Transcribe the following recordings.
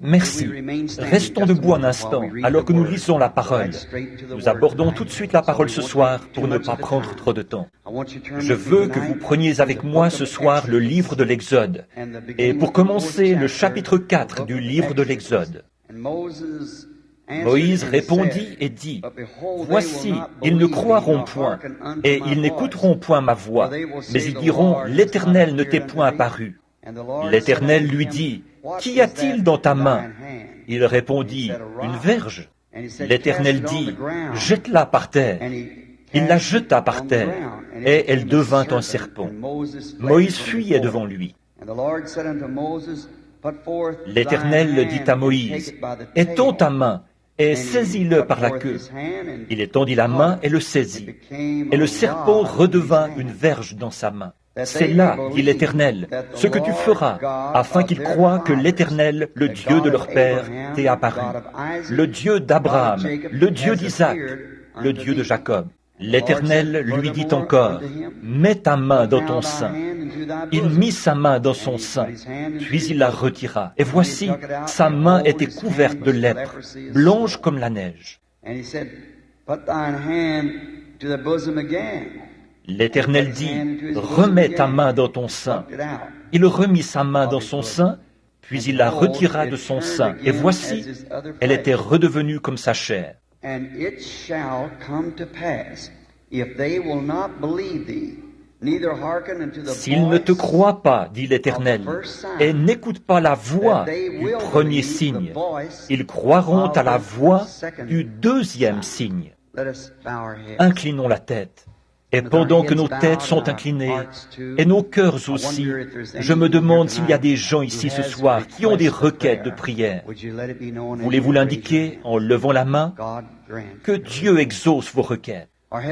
Merci. Restons debout un instant alors que nous lisons la parole. Nous abordons tout de suite la parole ce soir pour ne pas prendre trop de temps. Je veux que vous preniez avec moi ce soir le livre de l'Exode. Et pour commencer, le chapitre 4 du livre de l'Exode. Moïse répondit et dit, « Voici, ils ne croiront point, et ils n'écouteront point ma voix, mais ils diront, l'Éternel ne t'est point apparu. » L'Éternel lui dit, « Qu'y a-t-il dans ta main ?» Il répondit, « Une verge. » L'Éternel dit, « Jette-la par terre. » Il la jeta par terre, et elle devint un serpent. Moïse fuyait devant lui. L'Éternel dit à Moïse, « Étends ta main, et saisis-le par la queue. » Il étendit la main et le saisit. Et le serpent redevint une verge dans sa main. C'est là, dit l'Éternel, ce que tu feras, afin qu'ils croient que l'Éternel, le Dieu de leur père, t'est apparu. Le Dieu d'Abraham, le Dieu d'Isaac, le Dieu de Jacob. L'Éternel lui dit encore, « Mets ta main dans ton sein. » Il mit sa main dans son sein, puis il la retira. Et voici, sa main était couverte de lèpre, blanche comme la neige. L'Éternel dit, « Remets ta main dans ton sein. » Il remit sa main dans son sein, puis il la retira de son sein. Et voici, elle était redevenue comme sa chair. S'ils ne te croient pas, dit l'Éternel, et n'écoutent pas la voix du premier signe, ils croiront à la voix du deuxième signe. Inclinons la tête. Et pendant que nos têtes sont inclinées, et nos cœurs aussi, je me demande s'il y a des gens ici ce soir qui ont des requêtes de prière. Voulez-vous l'indiquer en levant la main? Que Dieu exauce vos requêtes.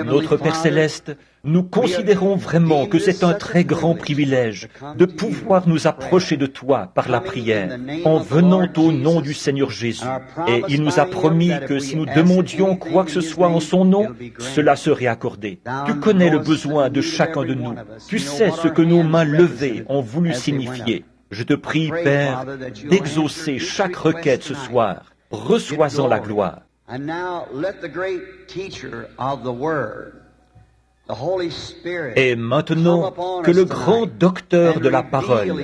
Notre Père Céleste, nous considérons vraiment que c'est un très grand privilège de pouvoir nous approcher de toi par la prière, en venant au nom du Seigneur Jésus. Et il nous a promis que si nous demandions quoi que ce soit en son nom, cela serait accordé. Tu connais le besoin de chacun de nous. Tu sais ce que nos mains levées ont voulu signifier. Je te prie, Père, d'exaucer chaque requête ce soir. Reçois-en la gloire. And now let the great teacher of the Word, the Holy Spirit, et maintenant que le grand docteur de la parole,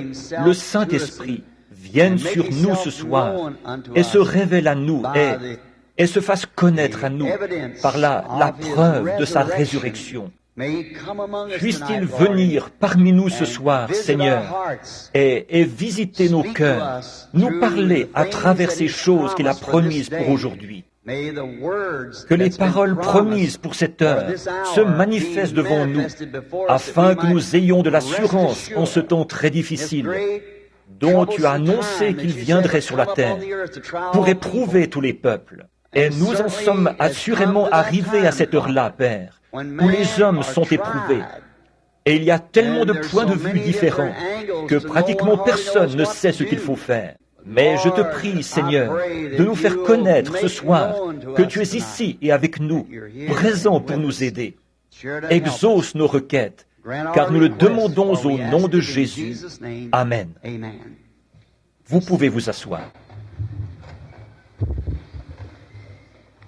le Saint-Esprit, vienne sur nous ce soir et se révèle à nous et se fasse connaître à nous par la preuve de sa résurrection. Puisse-t-il venir parmi nous ce soir, Seigneur, et visiter nos cœurs, nous parler à travers ces choses qu'il a promises pour aujourd'hui. Que les paroles promises pour cette heure se manifestent devant nous, afin que nous ayons de l'assurance en ce temps très difficile, dont tu as annoncé qu'il viendrait sur la terre pour éprouver tous les peuples. Et nous en sommes assurément arrivés à cette heure-là, Père, où les hommes sont éprouvés. Et il y a tellement de points de vue différents que pratiquement personne ne sait ce qu'il faut faire. Mais je te prie, Seigneur, de nous faire connaître ce soir que tu es ici et avec nous, présent pour nous aider. Exauce nos requêtes, car nous le demandons au nom de Jésus. Amen. Vous pouvez vous asseoir.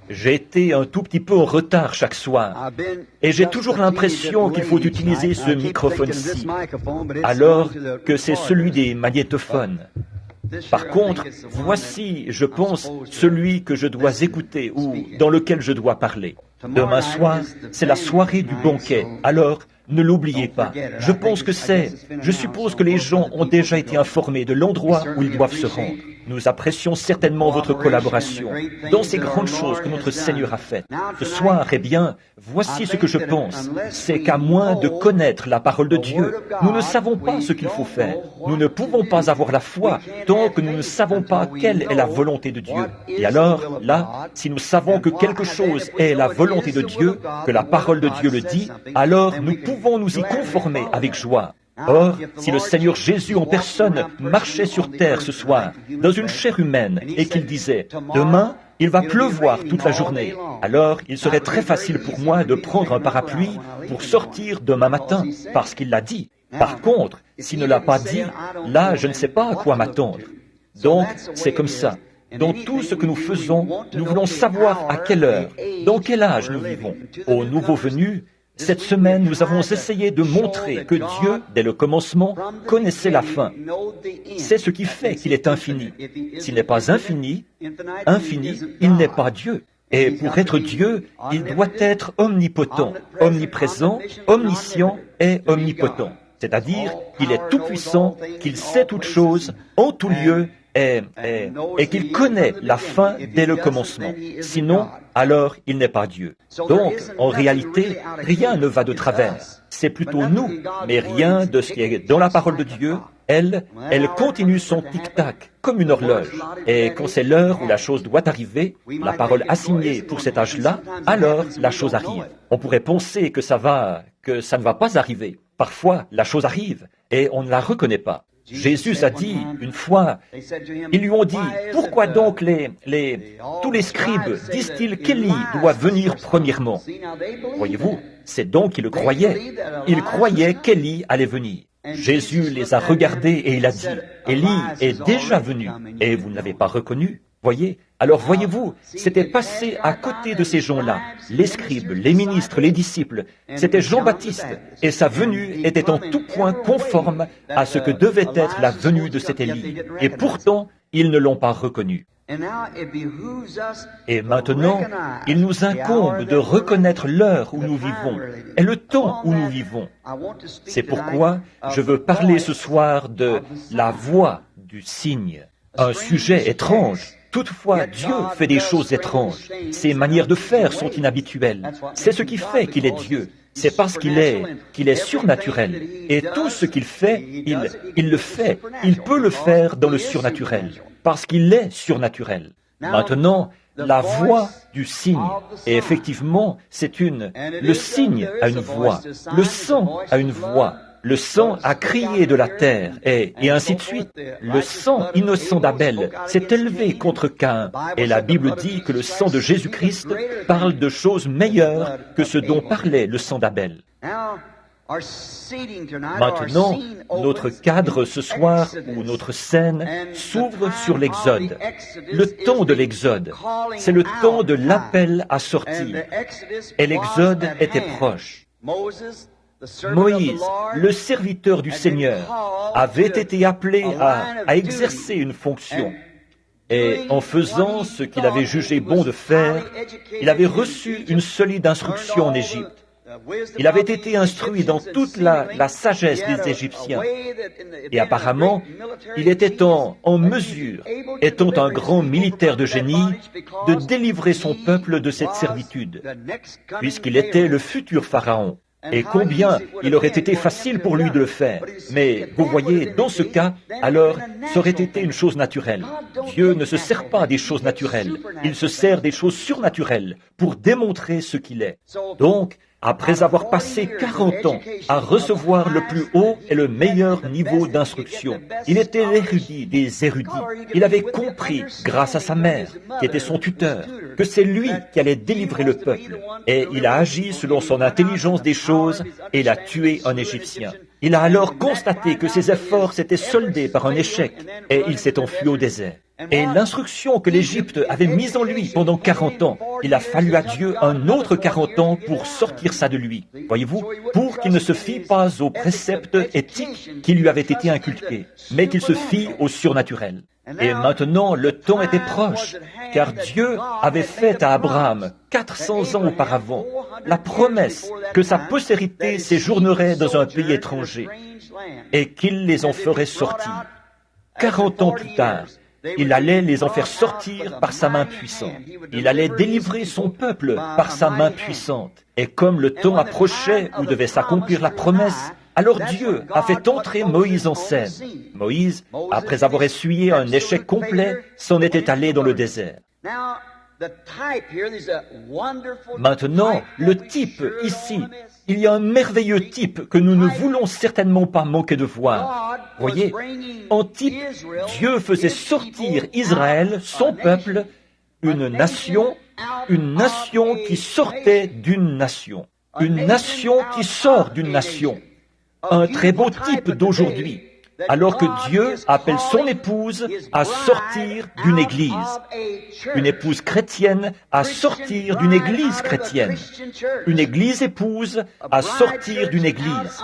J'ai été un tout petit peu en retard chaque soir, et j'ai toujours l'impression qu'il faut utiliser ce microphone-ci, alors que c'est celui des magnétophones. Par contre, voici, je pense, celui que je dois écouter ou dans lequel je dois parler. Demain soir, c'est la soirée du banquet, alors ne l'oubliez pas. Je suppose que les gens ont déjà été informés de l'endroit où ils doivent se rendre. Nous apprécions certainement votre collaboration dans ces grandes choses que notre Seigneur a faites. Ce soir, eh bien, voici ce que je pense. C'est qu'à moins de connaître la parole de Dieu, nous ne savons pas ce qu'il faut faire. Nous ne pouvons pas avoir la foi tant que nous ne savons pas quelle est la volonté de Dieu. Et alors, là, si nous savons que quelque chose est la volonté de Dieu, que la parole de Dieu le dit, alors nous pouvons nous y conformer avec joie. Or, si le Seigneur Jésus en personne marchait sur terre ce soir, dans une chair humaine, et qu'il disait « Demain, il va pleuvoir toute la journée », alors il serait très facile pour moi de prendre un parapluie pour sortir demain matin, parce qu'il l'a dit. Par contre, s'il ne l'a pas dit, là, je ne sais pas à quoi m'attendre. Donc, c'est comme ça. Dans tout ce que nous faisons, nous voulons savoir à quelle heure, dans quel âge nous vivons. Aux nouveaux venus, cette semaine, nous avons essayé de montrer que Dieu, dès le commencement, connaissait la fin. C'est ce qui fait qu'il est infini. S'il n'est pas infini, il n'est pas Dieu. Et pour être Dieu, il doit être omnipotent, omniprésent, omniscient et omnipotent. C'est-à-dire qu'il est tout-puissant, qu'il sait toutes choses, en tout lieu, et qu'il connaît la fin dès le commencement. Sinon, alors il n'est pas Dieu. Donc, en réalité, rien ne va de travers. C'est plutôt nous, mais rien de ce qui est dans la parole de Dieu. Elle continue son tic-tac comme une horloge. Et quand c'est l'heure où la chose doit arriver, la parole assignée pour cet âge-là, alors la chose arrive. On pourrait penser que ça ne va pas arriver. Parfois, la chose arrive et on ne la reconnaît pas. Jésus a dit une fois, ils lui ont dit, pourquoi donc tous les scribes disent-ils qu'Élie doit venir premièrement? Voyez-vous, c'est donc qu'ils le croyaient. Ils croyaient qu'Élie allait venir. Jésus les a regardés et il a dit, Élie est déjà venu et vous ne l'avez pas reconnu. Voyez? Alors voyez-vous, c'était passé à côté de ces gens-là, les scribes, les ministres, les disciples. C'était Jean-Baptiste, et sa venue était en tout point conforme à ce que devait être la venue de cet Élie. Et pourtant, ils ne l'ont pas reconnu. Et maintenant, il nous incombe de reconnaître l'heure où nous vivons et le temps où nous vivons. C'est pourquoi je veux parler ce soir de la voix du cygne, un sujet étrange. Toutefois, Dieu fait des choses étranges. Ses manières de faire sont inhabituelles. C'est ce qui fait qu'il est Dieu. C'est parce qu'il est surnaturel. Et tout ce qu'il fait, il le fait. Il peut le faire dans le surnaturel. Parce qu'il est surnaturel. Maintenant, la voix du cygne. Et effectivement, le cygne a une voix. Le sang a une voix. Le sang a crié de la terre, et ainsi de suite. Le sang innocent d'Abel s'est élevé contre Caïn, et la Bible dit que le sang de Jésus-Christ parle de choses meilleures que ce dont parlait le sang d'Abel. Maintenant, notre cadre ce soir, ou notre scène, s'ouvre sur l'Exode. Le temps de l'Exode, c'est le temps de l'appel à sortir, et l'Exode était proche. Moïse, le serviteur du Seigneur, avait été appelé à exercer une fonction. Et en faisant ce qu'il avait jugé bon de faire, il avait reçu une solide instruction en Égypte. Il avait été instruit dans toute la sagesse des Égyptiens. Et apparemment, il était en mesure, étant un grand militaire de génie, de délivrer son peuple de cette servitude, puisqu'il était le futur Pharaon. Et combien il aurait été facile pour lui de le faire. Mais vous voyez, dans ce cas, alors, ça aurait été une chose naturelle. Dieu ne se sert pas des choses naturelles. Il se sert des choses surnaturelles pour démontrer ce qu'il est. Donc, après avoir passé 40 ans à recevoir le plus haut et le meilleur niveau d'instruction, il était l'érudit des érudits. Il avait compris, grâce à sa mère, qui était son tuteur, que c'est lui qui allait délivrer le peuple. Et il a agi selon son intelligence des choses et il a tué un Égyptien. Il a alors constaté que ses efforts s'étaient soldés par un échec et il s'est enfui au désert. Et l'instruction que l'Égypte avait mise en lui pendant 40 ans, il a fallu à Dieu un autre 40 ans pour sortir ça de lui. Voyez-vous, pour qu'il ne se fie pas aux préceptes éthiques qui lui avaient été inculqués, mais qu'il se fie au surnaturel. Et maintenant, le temps était proche, car Dieu avait fait à Abraham, 400 ans auparavant, la promesse que sa postérité séjournerait dans un pays étranger et qu'il les en ferait sortir. 40 ans plus tard, il allait les en faire sortir par sa main puissante. Il allait délivrer son peuple par sa main puissante. Et comme le temps approchait où devait s'accomplir la promesse, alors Dieu a fait entrer Moïse en scène. Moïse, après avoir essuyé un échec complet, s'en était allé dans le désert. Maintenant, le type ici, il y a un merveilleux type que nous ne voulons certainement pas manquer de voir. Voyez, en type, Dieu faisait sortir Israël, son peuple, une nation qui sortait d'une nation, une nation qui sort d'une nation. Un très beau type d'aujourd'hui. alors que Dieu appelle son épouse à sortir d'une église. Une épouse chrétienne à sortir d'une église chrétienne. Une église épouse à sortir d'une église.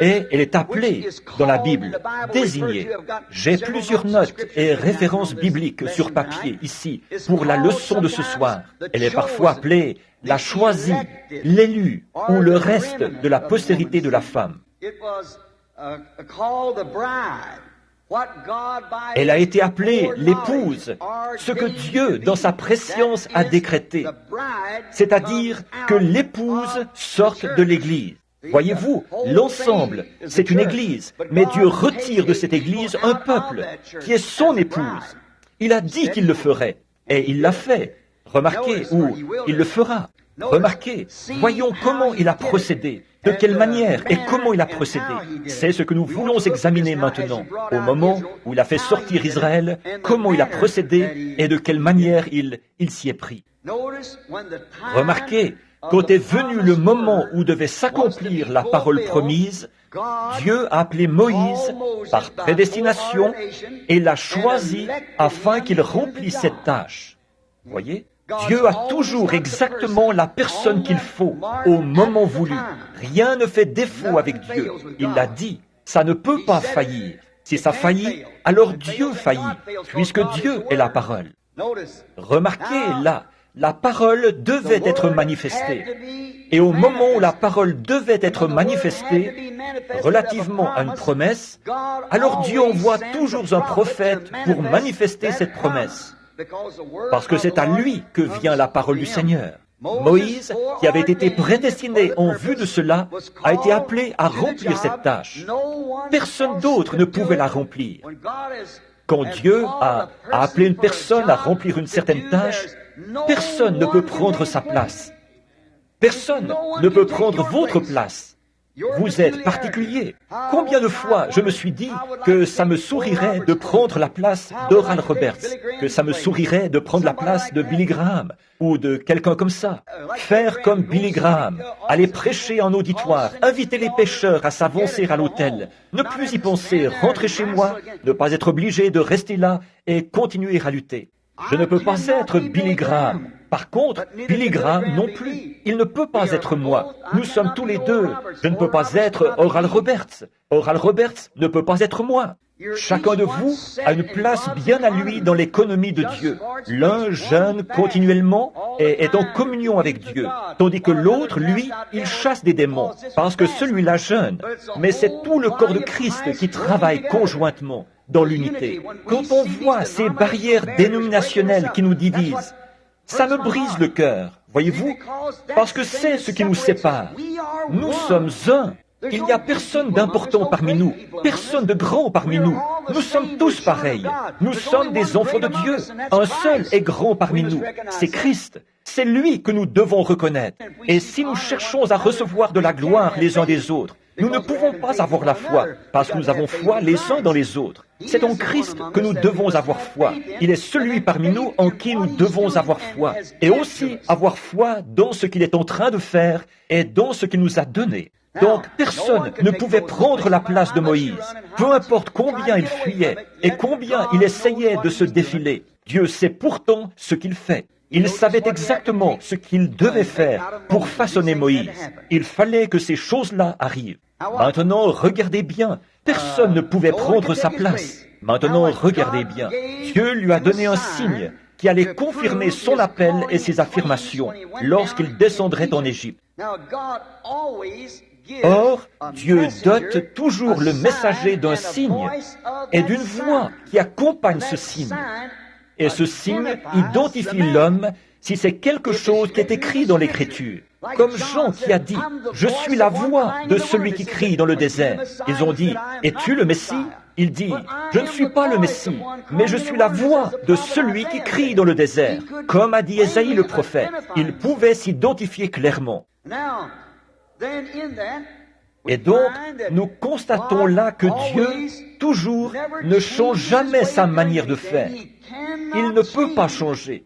Et elle est appelée dans la Bible, désignée. J'ai plusieurs notes et références bibliques sur papier ici pour la leçon de ce soir. Elle est parfois appelée la choisie, l'élu ou le reste de la postérité de la femme. Elle a été appelée l'épouse, ce que Dieu, dans sa prescience, a décrété, c'est-à-dire que l'épouse sorte de l'Église. Voyez-vous, l'ensemble, c'est une Église, mais Dieu retire de cette Église un peuple qui est son épouse. Il a dit qu'il le ferait, et il l'a fait. Remarquez, ou il le fera. Remarquez, voyons comment il a procédé, de quelle manière et comment il a procédé. C'est ce que nous voulons examiner maintenant, au moment où il a fait sortir Israël, comment il a procédé et de quelle manière il s'y est pris. Remarquez, quand est venu le moment où devait s'accomplir la parole promise, Dieu a appelé Moïse par prédestination et l'a choisi afin qu'il remplisse cette tâche. Voyez ? Dieu a toujours exactement la personne qu'il faut au moment voulu. Rien ne fait défaut avec Dieu. Il l'a dit, ça ne peut pas faillir. Si ça faillit, alors Dieu faillit, puisque Dieu est la parole. Remarquez là, la parole devait être manifestée. Et au moment où la parole devait être manifestée, relativement à une promesse, alors Dieu envoie toujours un prophète pour manifester cette promesse. Parce que c'est à lui que vient la parole du Seigneur. Moïse, qui avait été prédestiné en vue de cela, a été appelé à remplir cette tâche. Personne d'autre ne pouvait la remplir. Quand Dieu a appelé une personne à remplir une certaine tâche, personne ne peut prendre sa place. Personne ne peut prendre votre place. Vous êtes particulier. Combien de fois je me suis dit que ça me sourirait de prendre la place d'Oral Roberts, que ça me sourirait de prendre la place de Billy Graham ou de quelqu'un comme ça. Faire comme Billy Graham, aller prêcher en auditoire, inviter les pécheurs à s'avancer à l'autel, ne plus y penser, rentrer chez moi, ne pas être obligé de rester là et continuer à lutter. Je ne peux pas être Billy Graham. Par contre, Billy Graham non plus. Il ne peut pas être moi. Nous sommes tous les deux. Je ne peux pas être Oral Roberts. Oral Roberts ne peut pas être moi. Chacun de vous a une place bien à lui dans l'économie de Dieu. L'un jeûne continuellement et est en communion avec Dieu, tandis que l'autre, lui, il chasse des démons, parce que celui-là jeûne. Mais c'est tout le corps de Christ qui travaille conjointement dans l'unité. Quand on voit ces barrières dénominationnelles qui nous divisent, ça me brise le cœur, voyez-vous, parce que c'est ce qui nous sépare. Nous sommes un. Il n'y a personne d'important parmi nous, personne de grand parmi nous. Nous sommes tous pareils. Nous sommes des enfants de Dieu. Un seul est grand parmi nous, c'est Christ. C'est lui que nous devons reconnaître. Et si nous cherchons à recevoir de la gloire les uns des autres, nous ne pouvons pas avoir la foi, parce que nous avons foi les uns dans les autres. C'est en Christ que nous devons avoir foi. Il est celui parmi nous en qui nous devons avoir foi. Et aussi avoir foi dans ce qu'il est en train de faire et dans ce qu'il nous a donné. Donc, personne ne pouvait prendre la place de Moïse. Peu importe combien il fuyait et combien il essayait de se défiler, Dieu sait pourtant ce qu'il fait. Il savait exactement ce qu'il devait faire pour façonner Moïse. Il fallait que ces choses-là arrivent. Maintenant, regardez bien. Personne ne pouvait prendre sa place. Maintenant, regardez bien. Dieu lui a donné un signe qui allait confirmer son appel et ses affirmations lorsqu'il descendrait en Égypte. Or, Dieu dote toujours le messager d'un signe et d'une voix qui accompagne ce signe. Et ce signe identifie l'homme si c'est quelque chose qui est écrit dans l'Écriture. Comme Jean qui a dit, « Je suis la voix de celui qui crie dans le désert ». Ils ont dit, « Es-tu le Messie ?» Il dit, « Je ne suis pas le Messie, mais je suis la voix de celui qui crie dans le désert ». Comme a dit Ésaïe le prophète, il pouvait s'identifier clairement. Et donc, nous constatons là que Dieu, toujours, ne change jamais sa manière de faire. Il ne peut pas changer.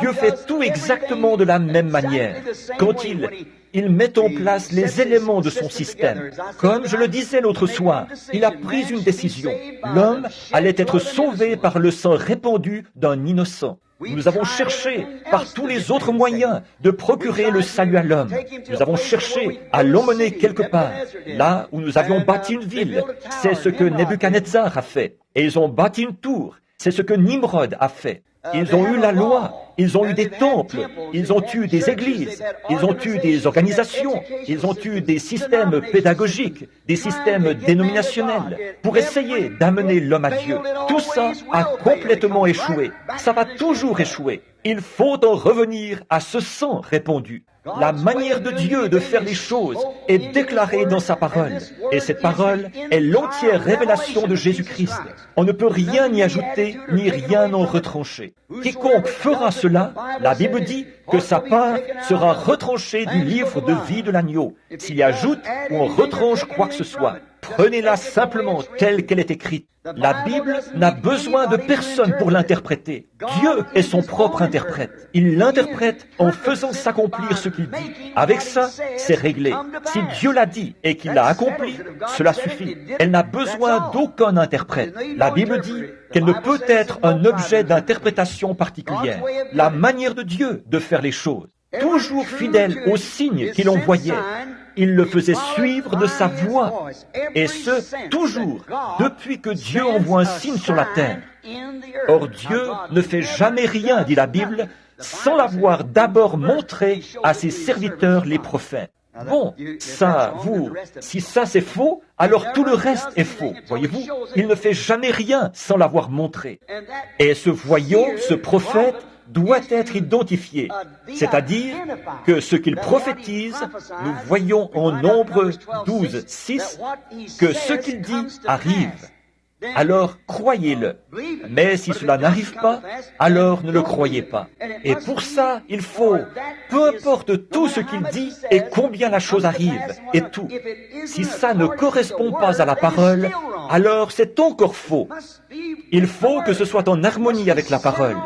Dieu fait tout exactement de la même manière. Quand il il met en place les éléments de son système. Comme je le disais l'autre soir, il a pris une décision. L'homme allait être sauvé par le sang répandu d'un innocent. Nous avons cherché par tous les autres moyens de procurer le salut à l'homme. Nous avons cherché à l'emmener quelque part, là où nous avions bâti une ville. C'est ce que Nebuchadnezzar a fait. Et ils ont bâti une tour. C'est ce que Nimrod a fait. Ils ont eu la loi, ils ont eu des temples, ils ont eu des églises, ils ont eu des organisations, ils ont eu des systèmes pédagogiques, des systèmes dénominationnels pour essayer d'amener l'homme à Dieu. Tout ça a complètement échoué. Ça va toujours échouer. Il faut en revenir à ce sang répandu. La manière de Dieu de faire les choses est déclarée dans sa parole. Et cette parole est l'entière révélation de Jésus-Christ. On ne peut rien y ajouter, ni rien en retrancher. Quiconque fera cela, la Bible dit que sa part sera retranchée du livre de vie de l'agneau. S'il y ajoute ou en retranche quoi que ce soit, prenez-la simplement telle qu'elle est écrite. La Bible n'a besoin de personne pour l'interpréter. Dieu est son propre interprète. Il l'interprète en faisant s'accomplir ce qu'il dit. Avec ça, c'est réglé. Si Dieu l'a dit et qu'il l'a accompli, cela suffit. Elle n'a besoin d'aucun interprète. La Bible dit qu'elle ne peut être un objet d'interprétation particulière. La manière de Dieu de faire les choses, toujours fidèle aux signes qu'il envoyait, il le faisait suivre de sa voix, et ce, toujours, depuis que Dieu envoie un signe sur la terre. Or Dieu ne fait jamais rien, dit la Bible, sans l'avoir d'abord montré à ses serviteurs les prophètes. Bon, si ça c'est faux, alors tout le reste est faux. Voyez-vous, il ne fait jamais rien sans l'avoir montré. Et ce voyant, ce prophète, doit être identifié, c'est-à-dire que ce qu'il prophétise, nous voyons en Nombre 12, 6, que ce qu'il dit arrive. Alors croyez-le. Mais si cela n'arrive pas, alors ne le croyez pas. Et pour ça, il faut, peu importe tout ce qu'il dit et combien la chose arrive, et tout. Si ça ne correspond pas à la parole, alors c'est encore faux. Il faut que ce soit en harmonie avec la parole.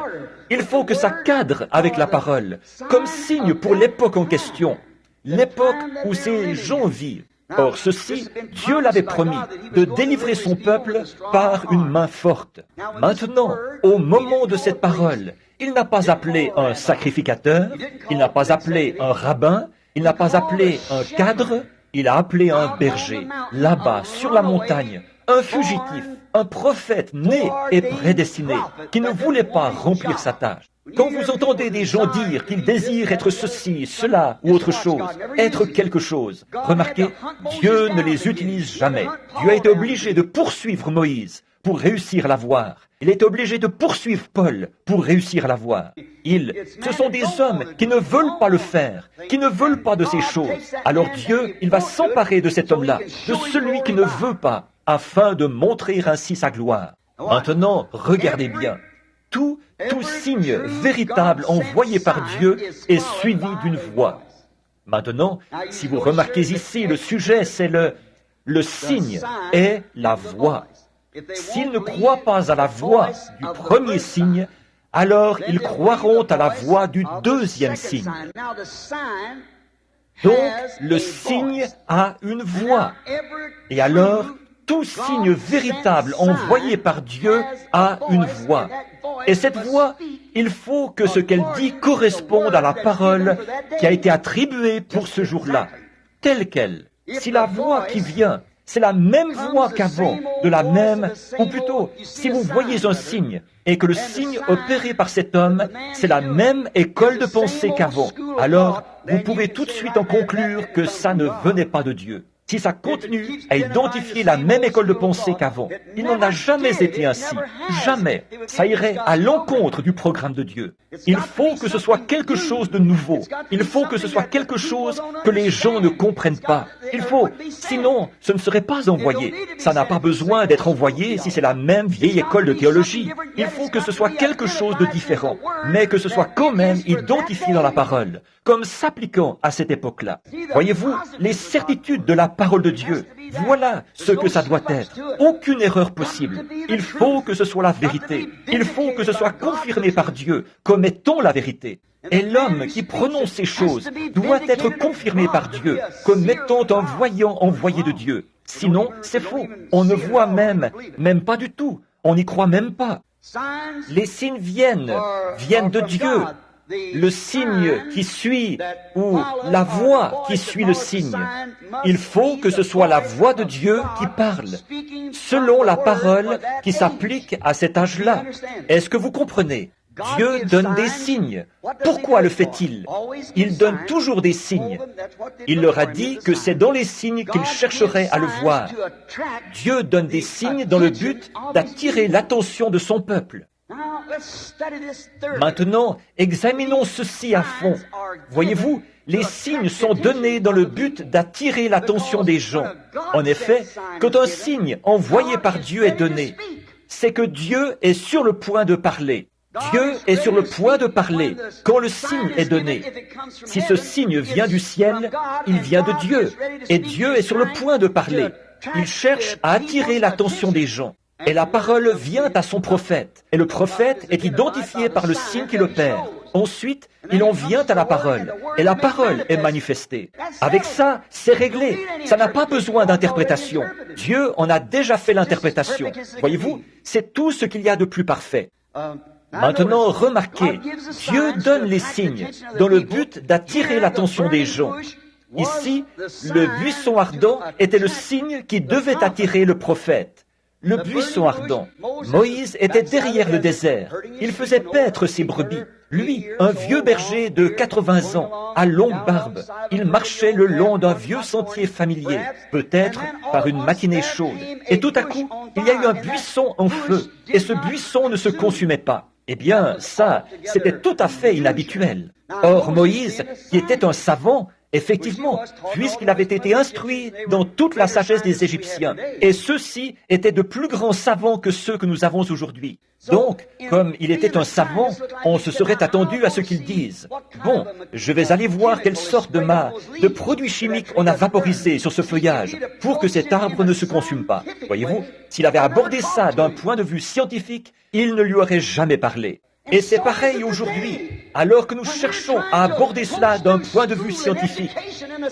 Il faut que ça cadre avec la parole, comme signe pour l'époque en question, l'époque où ces gens vivent. Or, ceci, Dieu l'avait promis, de délivrer son peuple par une main forte. Maintenant, au moment de cette parole, il n'a pas appelé un sacrificateur, il n'a pas appelé un rabbin, il n'a pas appelé un cadre, il a appelé un berger, là-bas, sur la montagne, un fugitif, un prophète né et prédestiné, qui ne voulait pas remplir sa tâche. Quand vous entendez des gens dire qu'ils désirent être ceci, cela ou autre chose, être quelque chose, remarquez, Dieu ne les utilise jamais. Dieu a été obligé de poursuivre Moïse pour réussir à la voir. Il est obligé de poursuivre Paul pour réussir à la voir. Ce sont des hommes qui ne veulent pas le faire, qui ne veulent pas de ces choses. Alors Dieu, il va s'emparer de cet homme-là, de celui qui ne veut pas, afin de montrer ainsi sa gloire. Maintenant, regardez bien. Tout signe véritable envoyé par Dieu est suivi d'une voix. Maintenant, si vous remarquez ici, le sujet, c'est le signe est la voix. S'ils ne croient pas à la voix du premier signe, alors ils croiront à la voix du deuxième signe. Donc, le signe a une voix. Et alors, tout signe véritable envoyé par Dieu a une voix. Et cette voix, il faut que ce qu'elle dit corresponde à la parole qui a été attribuée pour ce jour-là, telle qu'elle. Si la voix qui vient, c'est la même voix qu'avant, ou plutôt, si vous voyez un signe, et que le signe opéré par cet homme, c'est la même école de pensée qu'avant, alors vous pouvez tout de suite en conclure que ça ne venait pas de Dieu. Si ça continue à identifier la même école de pensée qu'avant, il n'en a jamais été ainsi. Jamais. Ça irait à l'encontre du programme de Dieu. Il faut que ce soit quelque chose de nouveau. Il faut que ce soit quelque chose que les gens ne comprennent pas. Sinon, ce ne serait pas envoyé. Ça n'a pas besoin d'être envoyé si c'est la même vieille école de théologie. Il faut que ce soit quelque chose de différent, mais que ce soit quand même identifié dans la parole, comme s'appliquant à cette époque-là. Voyez-vous, les certitudes de la parole de Dieu. Voilà ce que ça doit être. Aucune erreur possible. Il faut que ce soit la vérité. Il faut que ce soit confirmé par Dieu comme étant la vérité. Et l'homme qui prononce ces choses doit être confirmé par Dieu comme étant un voyant envoyé de Dieu. Sinon, c'est faux. On ne voit même pas du tout. On n'y croit même pas. Les signes viennent de Dieu. Le signe qui suit ou la voix qui suit le signe. Il faut que ce soit la voix de Dieu qui parle, selon la parole qui s'applique à cet âge-là. Est-ce que vous comprenez? Dieu donne des signes. Pourquoi le fait-il? Il donne toujours des signes. Il leur a dit que c'est dans les signes qu'il chercherait à le voir. Dieu donne des signes dans le but d'attirer l'attention de son peuple. Maintenant, examinons ceci à fond. Voyez-vous, les signes sont donnés dans le but d'attirer l'attention des gens. En effet, quand un signe envoyé par Dieu est donné, c'est que Dieu est sur le point de parler. Dieu est sur le point de parler quand le signe est donné. Si ce signe vient du ciel, il vient de Dieu. Et Dieu est sur le point de parler. Il cherche à attirer l'attention des gens. Et la parole vient à son prophète. Et le prophète est identifié par le signe qui l'opère. Ensuite, il en vient à la parole. Et la parole est manifestée. Avec ça, c'est réglé. Ça n'a pas besoin d'interprétation. Dieu en a déjà fait l'interprétation. Voyez-vous, c'est tout ce qu'il y a de plus parfait. Maintenant, remarquez, Dieu donne les signes dans le but d'attirer l'attention des gens. Ici, le buisson ardent était le signe qui devait attirer le prophète. Le buisson ardent. Moïse était derrière le désert. Il faisait paître ses brebis. Lui, un vieux berger de 80 ans, à longue barbe, il marchait le long d'un vieux sentier familier, peut-être par une matinée chaude. Et tout à coup, il y a eu un buisson en feu, et ce buisson ne se consumait pas. Eh bien, ça, c'était tout à fait inhabituel. Or, Moïse, qui était un savant, effectivement, puisqu'il avait été instruit dans toute la sagesse des Égyptiens, et ceux-ci étaient de plus grands savants que ceux que nous avons aujourd'hui. Donc, comme il était un savant, on se serait attendu à ce qu'il dise. Bon, je vais aller voir quelle sorte de produits chimiques on a vaporisé sur ce feuillage pour que cet arbre ne se consume pas. Voyez-vous, s'il avait abordé ça d'un point de vue scientifique, il ne lui aurait jamais parlé. Et c'est pareil aujourd'hui, alors que nous cherchons à aborder cela d'un point de vue scientifique,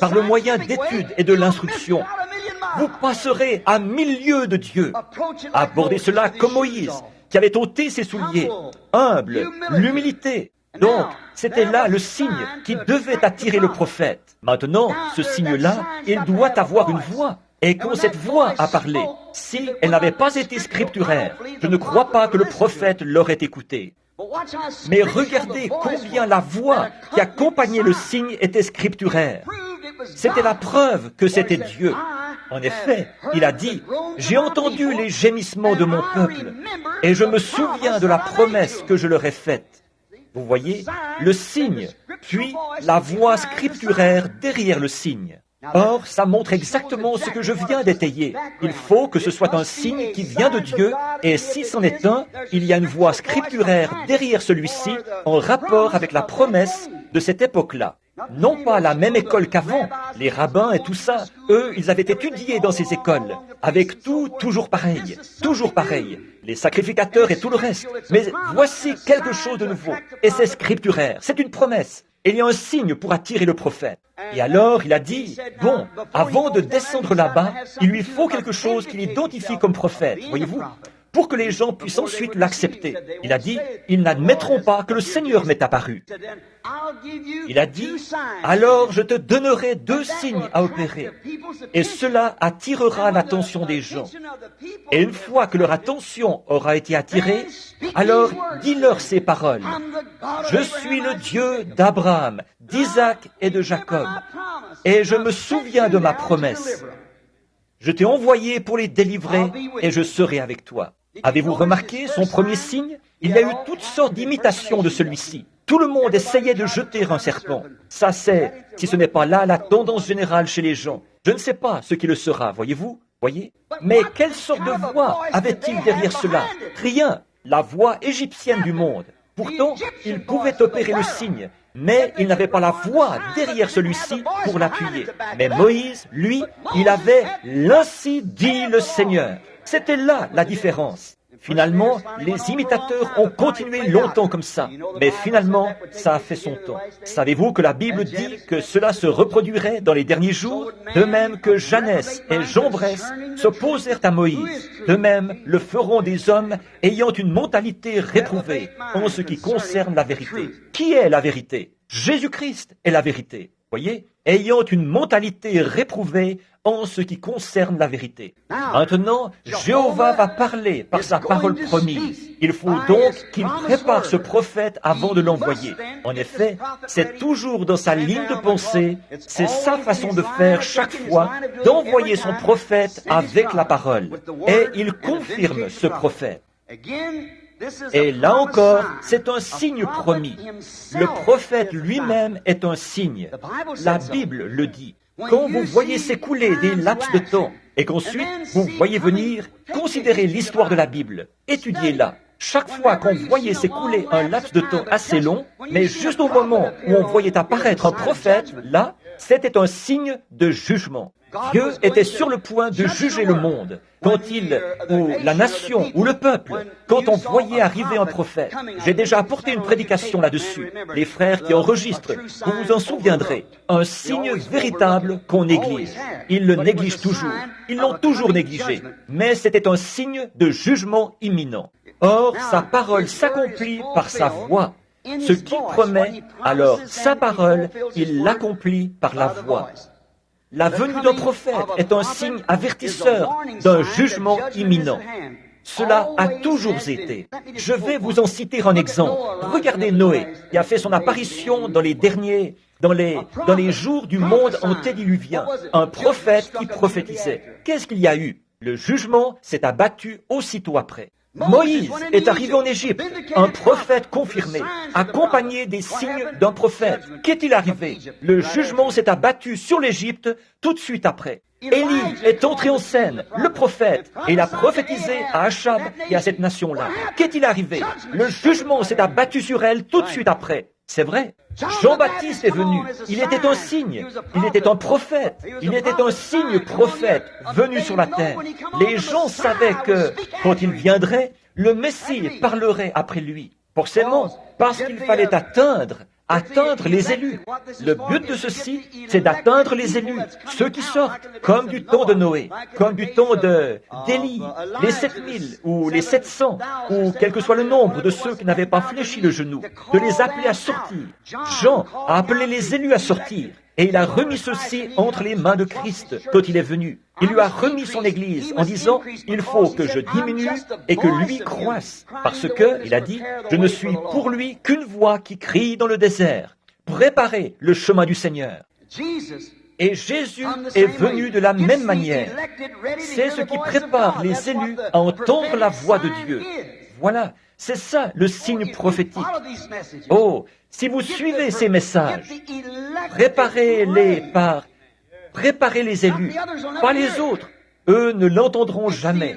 par le moyen d'études et de l'instruction. Vous passerez à 1000 lieues de Dieu. Abordez cela comme Moïse, qui avait ôté ses souliers, humble, l'humilité. Donc, c'était là le signe qui devait attirer le prophète. Maintenant, ce signe-là, il doit avoir une voix. Et quand cette voix a parlé, si elle n'avait pas été scripturaire, je ne crois pas que le prophète l'aurait écouté. Mais regardez combien la voix qui accompagnait le signe était scripturaire. C'était la preuve que c'était Dieu. En effet, il a dit, « J'ai entendu les gémissements de mon peuple, et je me souviens de la promesse que je leur ai faite. » Vous voyez, le signe, puis la voix scripturaire derrière le signe. Or, ça montre exactement ce que je viens d'étayer. Il faut que ce soit un signe qui vient de Dieu, et si c'en est un, il y a une voix scripturaire derrière celui-ci en rapport avec la promesse de cette époque-là. Non pas la même école qu'avant, les rabbins et tout ça, eux, ils avaient étudié dans ces écoles, avec tout toujours pareil, les sacrificateurs et tout le reste. Mais voici quelque chose de nouveau, et c'est scripturaire, c'est une promesse. Et il y a un signe pour attirer le prophète. Et alors, il a dit, bon, avant de descendre là-bas, il lui faut quelque chose qui l'identifie comme prophète, voyez-vous, pour que les gens puissent ensuite l'accepter. Il a dit, ils n'admettront pas que le Seigneur m'est apparu. Il a dit, alors je te donnerai 2 signes à opérer, et cela attirera l'attention des gens. Et une fois que leur attention aura été attirée, alors dis-leur ces paroles. Je suis le Dieu d'Abraham, d'Isaac et de Jacob, et je me souviens de ma promesse. Je t'ai envoyé pour les délivrer, et je serai avec toi. Avez-vous remarqué son premier signe? Il y a eu toutes sortes d'imitations de celui-ci. Tout le monde essayait de jeter un serpent. Ça c'est, si ce n'est pas là la tendance générale chez les gens. Je ne sais pas ce qui le sera, voyez-vous? Voyez? Mais quelle sorte de voix avait-il derrière cela? Rien. La voix égyptienne du monde. Pourtant, il pouvait opérer le signe. mais il n'avait pas la voix derrière celui-ci pour l'appuyer. Mais Moïse, lui, il avait « L'ainsi dit le Seigneur ». C'était là la différence. Finalement, les imitateurs ont continué longtemps comme ça, mais finalement, ça a fait son temps. Savez-vous que la Bible dit que cela se reproduirait dans les derniers jours? De même que Janès et Jambres s'opposèrent à Moïse, de même le feront des hommes ayant une mentalité réprouvée en ce qui concerne la vérité. Qui est la vérité? Jésus-Christ est la vérité. Voyez, ayant une mentalité réprouvée en ce qui concerne la vérité. Maintenant, Jéhovah va parler par sa parole promise. Il faut donc qu'il prépare ce prophète avant de l'envoyer. En effet, c'est toujours dans sa ligne de pensée, c'est sa façon de faire chaque fois, d'envoyer son prophète avec la parole. Et il confirme ce prophète. Et là encore, c'est un signe promis. Le prophète lui-même est un signe. La Bible le dit. Quand vous voyez s'écouler des laps de temps et qu'ensuite vous voyez venir, considérez l'histoire de la Bible, étudiez-la. Chaque fois qu'on voyait s'écouler un laps de temps assez long, mais juste au moment où on voyait apparaître un prophète, là, c'était un signe de jugement. Dieu était sur le point de juger le monde. Quand ou la nation, ou le peuple, quand on voyait arriver un prophète. J'ai déjà apporté une prédication là-dessus. Les frères qui enregistrent, vous vous en souviendrez. Un signe véritable qu'on néglige. Ils le négligent toujours. Ils l'ont toujours négligé. Mais c'était un signe de jugement imminent. Or, sa parole s'accomplit par sa voix. Ce qu'il promet, alors sa parole, il l'accomplit par la voix. La venue d'un prophète est un signe avertisseur d'un jugement imminent. Cela a toujours été. Je vais vous en citer un exemple. Regardez Noé, qui a fait son apparition dans les jours du monde antédiluvien. Un prophète qui prophétisait. Qu'est-ce qu'il y a eu? Le jugement s'est abattu aussitôt après. Moïse est arrivé en Égypte, un prophète confirmé, accompagné des signes d'un prophète. Qu'est-il arrivé? Le jugement s'est abattu sur l'Égypte tout de suite après. Élie est entré en scène, le prophète, et il a prophétisé à Achab et à cette nation-là. Qu'est-il arrivé? Le jugement s'est abattu sur elle tout de suite après. C'est vrai. Jean-Baptiste est venu. Il était un signe. Il était un prophète. Il était un signe prophète venu sur la terre. Les gens savaient que, quand il viendrait, le Messie parlerait après lui. Forcément, parce qu'il fallait atteindre les élus. Le but de ceci, c'est d'atteindre les élus, ceux qui sortent, comme du temps de Noé, comme du temps d'Élie, les 7000 ou les 700, ou quel que soit le nombre de ceux qui n'avaient pas fléchi le genou, de les appeler à sortir. Jean a appelé les élus à sortir, et il a remis ceci entre les mains de Christ quand il est venu. Il lui a remis son Église en disant « Il faut que je diminue et que lui croisse. » Parce que, il a dit, « Je ne suis pour lui qu'une voix qui crie dans le désert. Préparez le chemin du Seigneur. » Et Jésus est venu de la même manière. C'est ce qui prépare les élus à entendre la voix de Dieu. Voilà, c'est ça le signe prophétique. Oh, si vous suivez ces messages, préparez les élus, pas les autres. Eux ne l'entendront jamais.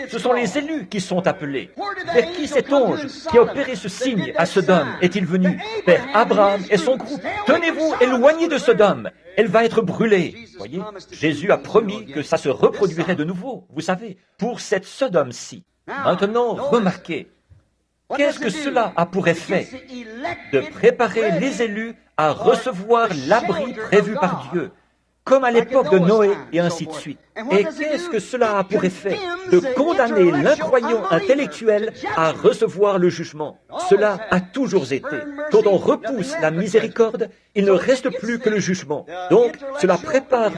Ce sont les élus qui sont appelés. Vers qui cet ange qui a opéré ce signe à Sodome est-il venu? Vers Abraham et son groupe. Tenez-vous éloignés de Sodome. Elle va être brûlée. Voyez, Jésus a promis que ça se reproduirait de nouveau, vous savez, pour cette Sodome-ci. Maintenant, remarquez, qu'est-ce que cela a pour effet? De préparer les élus à recevoir l'abri prévu par Dieu, comme à l'époque de Noé et ainsi de suite. Et qu'est-ce que cela a pour effet? De condamner l'incroyant intellectuel à recevoir le jugement. Cela a toujours été. Quand on repousse la miséricorde, il ne reste plus que le jugement. Donc, cela prépare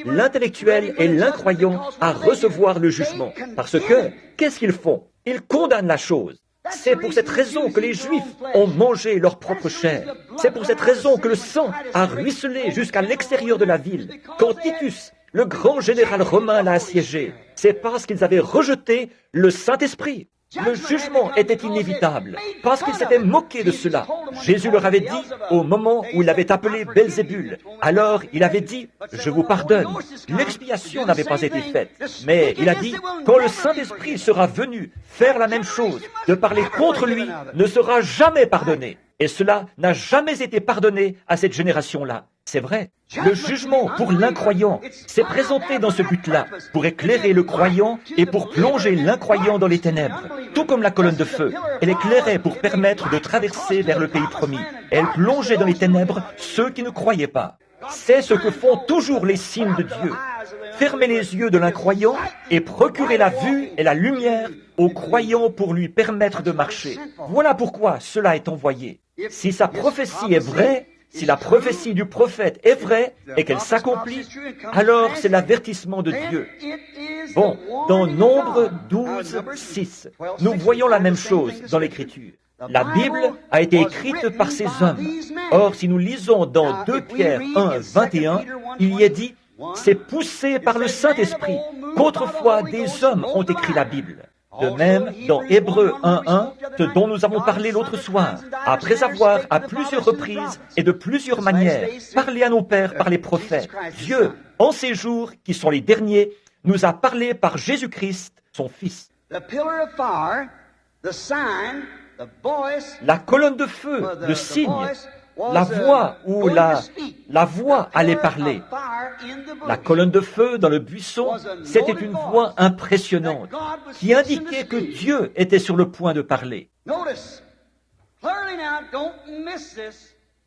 l'intellectuel et l'incroyant à recevoir le jugement. Parce que, qu'est-ce qu'ils font? Ils condamnent la chose. C'est pour cette raison que les Juifs ont mangé leur propre chair. C'est pour cette raison que le sang a ruisselé jusqu'à l'extérieur de la ville. Quand Titus, le grand général romain, l'a assiégé, c'est parce qu'ils avaient rejeté le Saint-Esprit. Le jugement était inévitable, parce qu'ils s'étaient moqués de cela. Jésus leur avait dit, au moment où il avait appelé Belzébul, alors il avait dit, « Je vous pardonne ». L'expiation n'avait pas été faite, mais il a dit, « Quand le Saint-Esprit sera venu faire la même chose, de parler contre lui ne sera jamais pardonné ». Et cela n'a jamais été pardonné à cette génération-là. C'est vrai. Le jugement pour l'incroyant s'est présenté dans ce but-là, pour éclairer le croyant et pour plonger l'incroyant dans les ténèbres. Tout comme la colonne de feu, elle éclairait pour permettre de traverser vers le pays promis. Elle plongeait dans les ténèbres ceux qui ne croyaient pas. C'est ce que font toujours les signes de Dieu. Fermer les yeux de l'incroyant et procurer la vue et la lumière au croyant pour lui permettre de marcher. Voilà pourquoi cela est envoyé. Si sa prophétie est vraie, si la prophétie du prophète est vraie et qu'elle s'accomplit, alors c'est l'avertissement de Dieu. Bon, dans Nombre 12, 6, nous voyons la même chose dans l'Écriture. La Bible a été écrite par ces hommes. Or, si nous lisons dans 2 Pierre 1, 21, il y est dit « C'est poussé par le Saint-Esprit qu'autrefois des hommes ont écrit la Bible ». De même, dans Hébreux 1.1, ce dont nous avons parlé l'autre soir, après avoir, à plusieurs reprises et de plusieurs manières, parlé à nos pères par les prophètes, Dieu, en ces jours qui sont les derniers, nous a parlé par Jésus-Christ, son Fils. La colonne de feu, le signe, la voix où la voix allait parler. La colonne de feu dans le buisson, c'était une voix impressionnante qui indiquait que Dieu était sur le point de parler.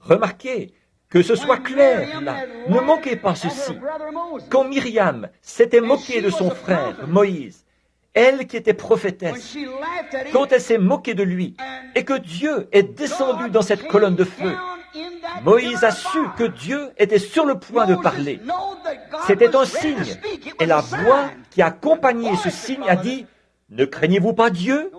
Remarquez que ce soit clair là. Ne manquez pas ceci. Quand Myriam s'était moquée de son frère Moïse, elle qui était prophétesse, quand elle s'est moquée de lui et que Dieu est descendu dans cette colonne de feu, Moïse a su que Dieu était sur le point de parler. C'était un signe. Et la voix qui accompagnait ce signe a dit, « Ne craignez-vous pas Dieu ?»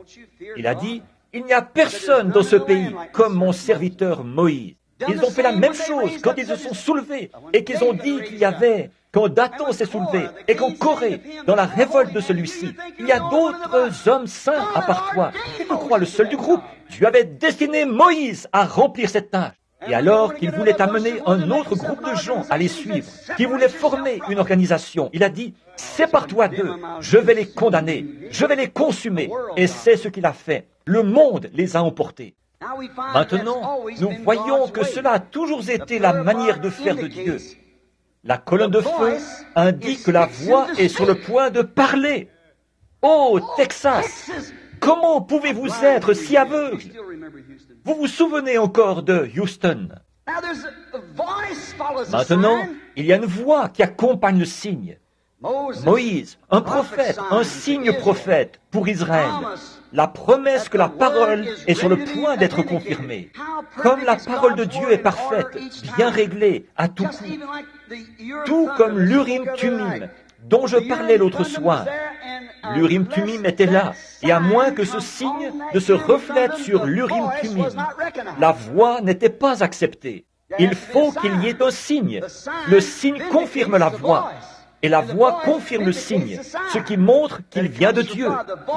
Il a dit, « Il n'y a personne dans ce pays comme mon serviteur Moïse. » Ils ont fait la même chose quand ils se sont soulevés et qu'ils ont dit qu'il y avait, quand Dathan s'est soulevé et quand Corée, dans la révolte de celui-ci, il y a d'autres hommes saints à part toi. Tu te crois le seul du groupe. Tu avais destiné Moïse à remplir cette tâche. Et alors qu'il voulait amener un autre groupe de gens à les suivre, qui voulait former une organisation, il a dit, « Sépare-toi d'eux, je vais les condamner, je vais les consumer. » Et c'est ce qu'il a fait. Le monde les a emportés. Maintenant, nous voyons que cela a toujours été la manière de faire de Dieu. La colonne de feu indique que la voix est sur le point de parler. Oh, Texas, comment pouvez-vous être si aveugle? Vous vous souvenez encore de Houston? Maintenant, il y a une voix qui accompagne le signe. Moïse, un prophète, un signe prophète pour Israël. La promesse que la parole est sur le point d'être confirmée. Comme la parole de Dieu est parfaite, bien réglée, à tout coup. Tout comme l'Urim-Tumim, dont je parlais l'autre soir. L'Urim-Tumim était là, et à moins que ce signe ne se reflète sur l'Urim-Tumim, la voix n'était pas acceptée. Il faut qu'il y ait un signe. Le signe confirme la voix. Et la voix confirme le signe, ce qui montre qu'il vient de Dieu.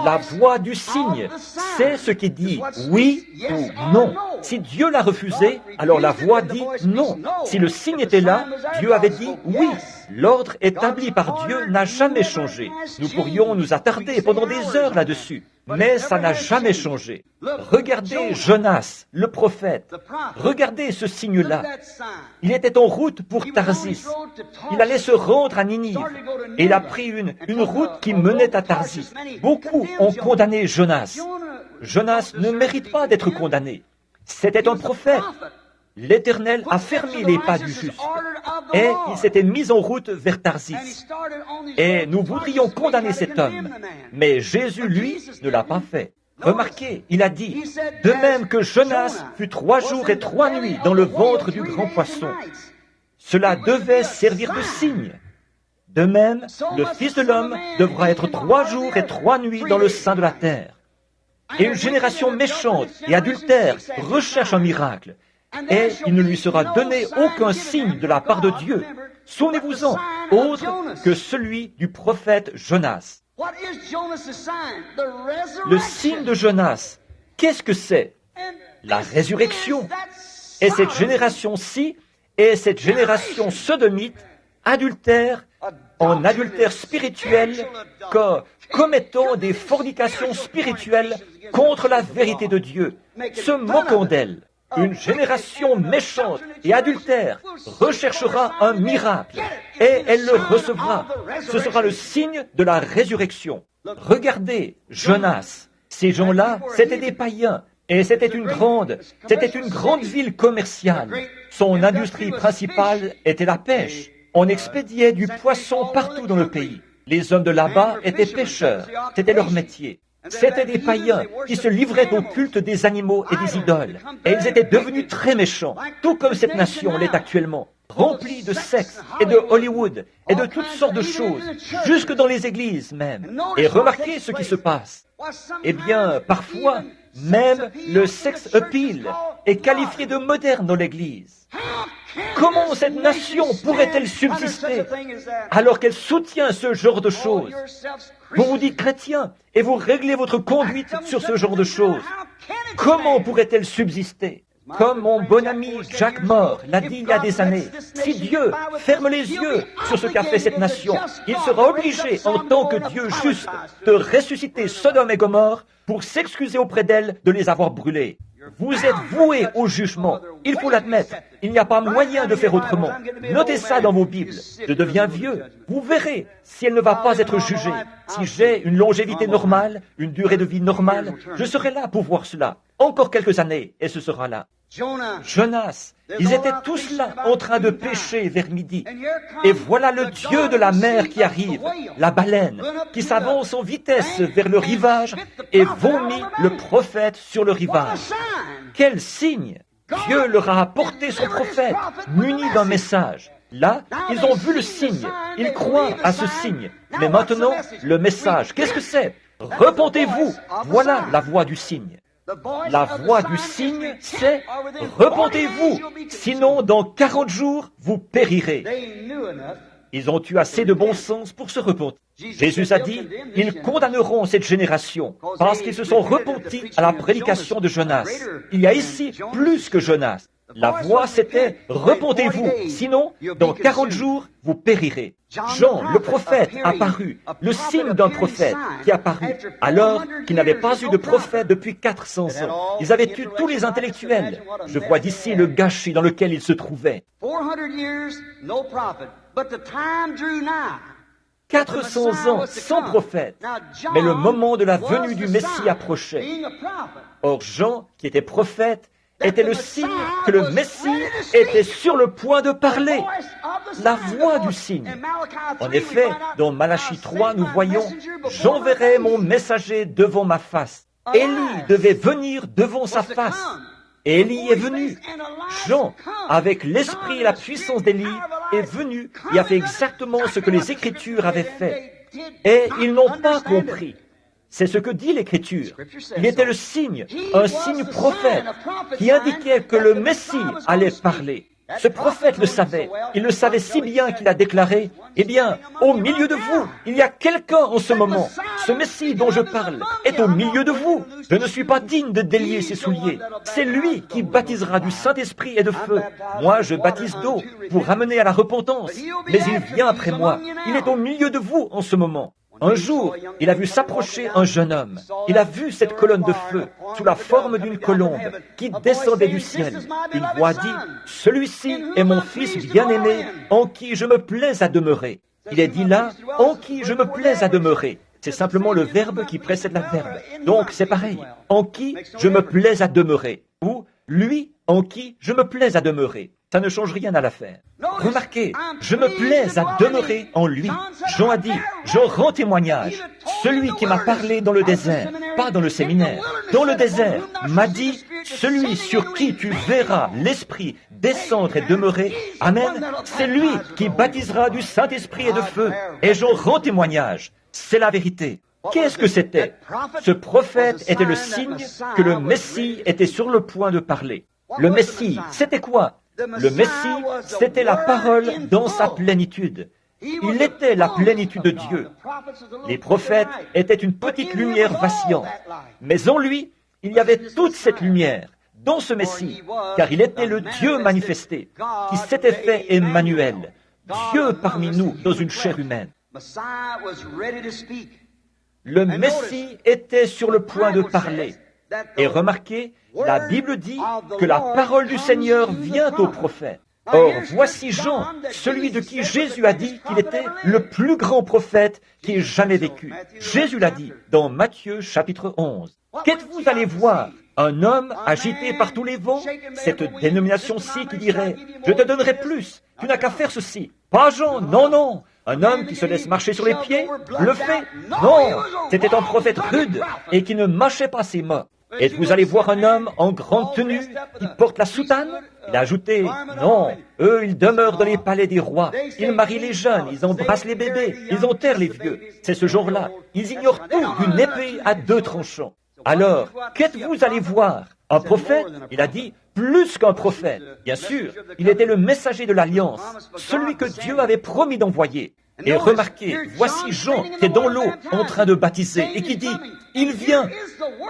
La voix du signe, c'est ce qui dit oui ou non. Si Dieu l'a refusé, alors la voix dit non. Si le signe était là, Dieu avait dit oui. L'ordre établi par Dieu n'a jamais changé. Nous pourrions nous attarder pendant des heures là-dessus. Mais ça n'a jamais changé. Regardez Jonas, le prophète. Regardez ce signe-là. Il était en route pour Tarsis. Il allait se rendre à Ninive. Et il a pris une route qui menait à Tarsis. Beaucoup ont condamné Jonas. Jonas ne mérite pas d'être condamné. C'était un prophète. L'Éternel a fermé les pas du juste. Et il s'était mis en route vers Tarsis. Et nous voudrions condamner cet homme. Mais Jésus, lui, ne l'a pas fait. Remarquez, il a dit, de même que Jonas fut 3 jours et 3 nuits dans le ventre du grand poisson, cela devait servir de signe. De même, le Fils de l'homme devra être 3 jours et 3 nuits dans le sein de la terre. Et une génération méchante et adultère recherche un miracle. Et il ne lui sera donné aucun signe de la part de Dieu. Souvenez-vous-en, autre que celui du prophète Jonas. Le signe de Jonas, qu'est-ce que c'est? La résurrection. Et cette génération-ci est cette génération sodomite, adultère, en adultère spirituel, commettant des fornications spirituelles contre la vérité de Dieu, se moquant d'elle. Une génération méchante et adultère recherchera un miracle et elle le recevra. Ce sera le signe de la résurrection. Regardez Jonas. Ces gens-là, c'étaient des païens et c'était une grande ville commerciale. Son industrie principale était la pêche. On expédiait du poisson partout dans le pays. Les hommes de là-bas étaient pêcheurs. C'était leur métier. C'étaient des païens qui se livraient au culte des animaux et des idoles. Et ils étaient devenus très méchants, tout comme cette nation l'est actuellement, remplie de sexe et de Hollywood et de toutes sortes de choses, jusque dans les églises même. Et remarquez ce qui se passe. Eh bien, parfois, même le sex appeal est qualifié de moderne dans l'Église. Comment cette nation pourrait-elle subsister alors qu'elle soutient ce genre de choses? Vous vous dites chrétien et vous réglez votre conduite sur ce genre de choses. Comment pourrait-elle subsister? Comme mon bon ami Jack Moore l'a dit il y a des années, si Dieu ferme les yeux sur ce qu'a fait cette nation, il sera obligé, en tant que Dieu juste, de ressusciter Sodome et Gomorrhe pour s'excuser auprès d'elle de les avoir brûlés. Vous êtes voués au jugement. Il faut l'admettre. Il n'y a pas moyen de faire autrement. Notez ça dans vos Bibles. Je deviens vieux. Vous verrez si elle ne va pas être jugée. Si j'ai une longévité normale, une durée de vie normale, je serai là pour voir cela. Encore quelques années, et ce sera là. Jonas, ils étaient tous là en train de pêcher vers midi. Et voilà le Dieu de la mer qui arrive, la baleine, qui s'avance en vitesse vers le rivage et vomit le prophète sur le rivage. Quel signe! Dieu leur a apporté son prophète, muni d'un message. Là, ils ont vu le signe, ils croient à ce signe. Mais maintenant, le message, qu'est-ce que c'est? Repentez-vous! Voilà la voix du signe. La voix du signe, c'est « Repentez-vous, sinon dans 40 jours, vous périrez ». Ils ont eu assez de bon sens pour se repentir. Jésus a dit « Ils condamneront cette génération parce qu'ils se sont repentis à la prédication de Jonas ». Il y a ici plus que Jonas. La voix, c'était « Repentez-vous, sinon dans 40 jours, vous périrez ». Jean, le prophète, apparut, le signe d'un prophète qui apparut, alors qu'ils n'avaient pas eu de prophète depuis 400 ans. Ils avaient eu tous les intellectuels. Je vois d'ici le gâchis dans lequel ils se trouvaient. 400 ans sans prophète, mais le moment de la venue du Messie approchait. Or Jean, qui était prophète, était le signe que le Messie était sur le point de parler. La voix du signe. En effet, dans Malachie 3, nous voyons « J'enverrai mon messager devant ma face ». Élie devait venir devant sa face. Et Élie est venu. Jean, avec l'esprit et la puissance d'Élie, est venu et a fait exactement ce que les Écritures avaient fait. Et ils n'ont pas compris. C'est ce que dit l'Écriture. Il était le signe, un signe prophète, qui indiquait que le Messie allait parler. Ce prophète le savait. Il le savait si bien qu'il a déclaré, « Eh bien, au milieu de vous, il y a quelqu'un en ce moment. Ce Messie dont je parle est au milieu de vous. Je ne suis pas digne de délier ses souliers. C'est lui qui baptisera du Saint-Esprit et de feu. Moi, je baptise d'eau pour ramener à la repentance. Mais il vient après moi. Il est au milieu de vous en ce moment. » Un jour, il a vu s'approcher un jeune homme. Il a vu cette colonne de feu, sous la forme d'une colombe, qui descendait du ciel. Une voix dit, « Celui-ci est mon fils bien-aimé, en qui je me plais à demeurer. » Il est dit là, « En qui je me plais à demeurer. » C'est simplement le verbe qui précède l'adverbe. Donc, c'est pareil. « En qui je me plais à demeurer. » Ou « Lui, en qui je me plais à demeurer. » Ça ne change rien à l'affaire. Remarquez, je me plais à demeurer en lui. Jean a dit, j'en rends témoignage. Celui qui m'a parlé dans le désert, pas dans le séminaire, dans le désert, m'a dit, celui sur qui tu verras l'Esprit descendre et demeurer, Amen, c'est lui qui baptisera du Saint-Esprit et de feu. Et j'en rends témoignage. C'est la vérité. Qu'est-ce que c'était? Ce prophète était le signe que le Messie était sur le point de parler. Le Messie, c'était quoi? Le Messie, c'était la parole dans sa plénitude. Il était la plénitude de Dieu. Les prophètes étaient une petite lumière vacillante. Mais en lui, il y avait toute cette lumière, dans ce Messie, car il était le Dieu manifesté, qui s'était fait Emmanuel, Dieu parmi nous dans une chair humaine. Le Messie était sur le point de parler. Et remarquez, La Bible dit que la parole du Seigneur vient au prophète. Or, voici Jean, celui de qui Jésus a dit qu'il était le plus grand prophète qui ait jamais vécu. Jésus l'a dit dans Matthieu chapitre 11. Qu'êtes-vous allé voir? Un homme agité par tous les vents? Cette dénomination-ci qui dirait « Je te donnerai plus, tu n'as qu'à faire ceci ». Pas Jean, non, non. Un homme qui se laisse marcher sur les pieds? Le fait? Non. C'était un prophète rude et qui ne mâchait pas ses mots. Êtes-vous allé voir un homme en grande tenue qui porte la soutane? Il a ajouté, non, eux, ils demeurent dans les palais des rois. Ils marient les jeunes, ils embrassent les bébés, ils enterrent les vieux. C'est ce jour-là. Ils ignorent tout d'une épée à 2 tranchants. Alors, qu'êtes-vous allé voir? Un prophète? Il a dit, plus qu'un prophète. Bien sûr, il était le messager de l'Alliance, celui que Dieu avait promis d'envoyer. Et remarquez, voici Jean qui est dans l'eau en train de baptiser et qui dit, il vient.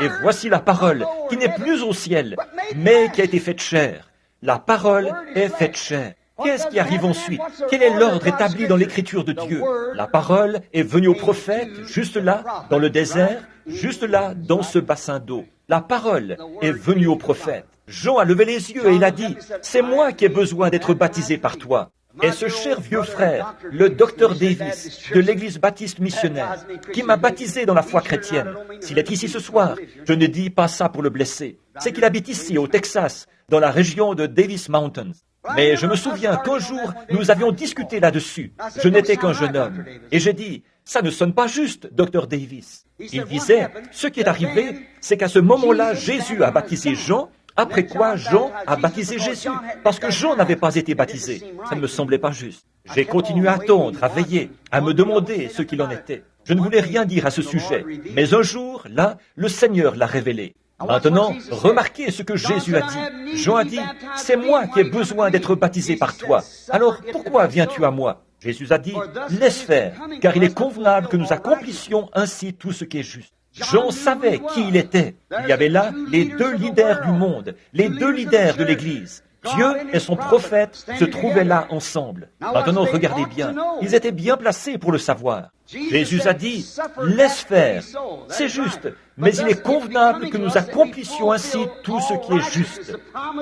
Et voici la parole qui n'est plus au ciel, mais qui a été faite chair. La parole est faite chair. Qu'est-ce qui arrive ensuite? Quel est l'ordre établi dans l'écriture de Dieu? La parole est venue au prophète, juste là, dans le désert, juste là, dans ce bassin d'eau. La parole est venue au prophète. Jean a levé les yeux et il a dit, c'est moi qui ai besoin d'être baptisé par toi. Et ce cher vieux frère, le docteur Davis, de l'Église baptiste missionnaire, qui m'a baptisé dans la foi chrétienne, s'il est ici ce soir, je ne dis pas ça pour le blesser. C'est qu'il habite ici, au Texas, dans la région de Davis Mountains. Mais je me souviens qu'un jour, nous avions discuté là-dessus. Je n'étais qu'un jeune homme. Et j'ai dit, ça ne sonne pas juste, docteur Davis. Il disait, ce qui est arrivé, c'est qu'à ce moment-là, Jésus a baptisé Jean, après quoi Jean a baptisé Jésus, parce que Jean n'avait pas été baptisé. Ça ne me semblait pas juste. J'ai continué à attendre, à veiller, à me demander ce qu'il en était. Je ne voulais rien dire à ce sujet, mais un jour, là, le Seigneur l'a révélé. Maintenant, remarquez ce que Jésus a dit. Jean a dit, « C'est moi qui ai besoin d'être baptisé par toi. Alors, pourquoi viens-tu à moi ?» Jésus a dit, « Laisse faire, car il est convenable que nous accomplissions ainsi tout ce qui est juste. » Jean savait qui il était. Il y avait là les 2 leaders du monde, les 2 leaders de l'Église. Dieu et son prophète se trouvaient là ensemble. Maintenant, regardez bien. Ils étaient bien placés pour le savoir. Jésus a dit, « Laisse faire. » C'est juste, mais il est convenable que nous accomplissions ainsi tout ce qui est juste.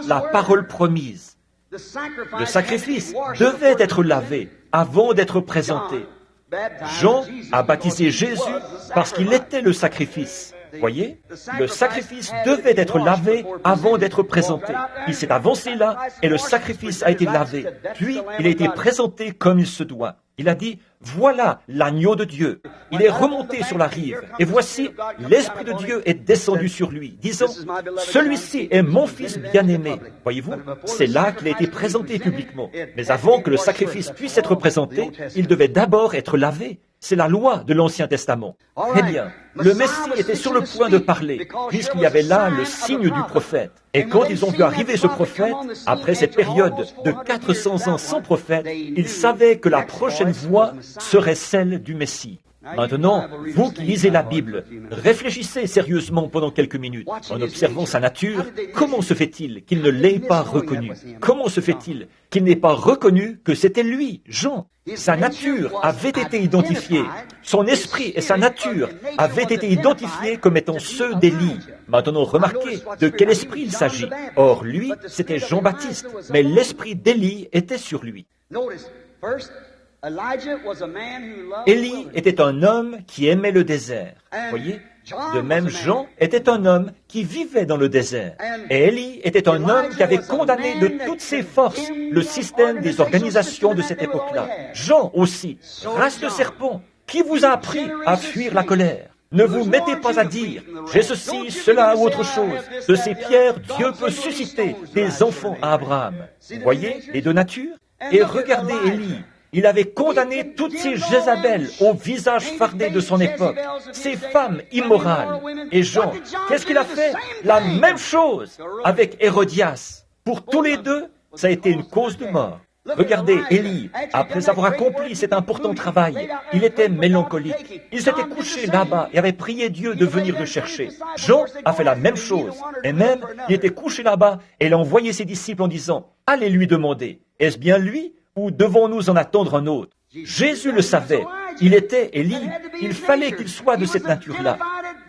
La parole promise. Le sacrifice devait être lavé avant d'être présenté. Jean a baptisé Jésus parce qu'il était le sacrifice. Voyez, le sacrifice devait être lavé avant d'être présenté. Il s'est avancé là et le sacrifice a été lavé. Puis, il a été présenté comme il se doit. Il a dit, voilà l'agneau de Dieu. Il est remonté sur la rive. Et voici, l'Esprit de Dieu est descendu sur lui, disant, celui-ci est mon fils bien-aimé. Voyez-vous, c'est là qu'il a été présenté publiquement. Mais avant que le sacrifice puisse être présenté, il devait d'abord être lavé. C'est la loi de l'Ancien Testament. Eh bien, le Messie était sur le point de parler, puisqu'il y avait là le signe du prophète. Et quand ils ont vu arriver ce prophète, après cette période de 400 ans sans prophète, ils savaient que la prochaine voix serait celle du Messie. Maintenant, vous qui lisez la Bible, réfléchissez sérieusement pendant quelques minutes. En observant sa nature, comment se fait-il qu'il ne l'ait pas reconnu? Comment se fait-il qu'il n'ait pas reconnu que c'était lui, Jean? Sa nature avait été identifiée. Son esprit et sa nature avaient été identifiés comme étant ceux d'Élie. Maintenant, remarquez de quel esprit il s'agit. Or, lui, c'était Jean-Baptiste, mais l'esprit d'Élie était sur lui. Élie était un homme qui aimait le désert. Voyez, de même Jean était un homme qui vivait dans le désert. Et Élie était un homme qui avait condamné de toutes ses forces le système des organisations de cette époque-là. Jean aussi, race de serpent, qui vous a appris à fuir la colère? Ne vous mettez pas à dire, j'ai ceci, cela ou autre chose. De ces pierres, Dieu peut susciter des enfants à Abraham. Voyez les 2 natures? Et regardez Élie. Il avait condamné toutes ces Jézabel au visage fardé de son époque, ces femmes immorales. Et Jean, qu'est-ce qu'il a fait? La même chose avec Hérodias. Pour tous les 2, ça a été une cause de mort. Regardez Élie, après avoir accompli cet important travail, il était mélancolique. Il s'était couché là-bas et avait prié Dieu de venir le chercher. Jean a fait la même chose. Et même, il était couché là-bas et il a envoyé ses disciples en disant, allez lui demander, est-ce bien lui? Ou devons-nous en attendre un autre? Jésus le savait. Il était Élie. Il fallait qu'il soit de cette nature-là.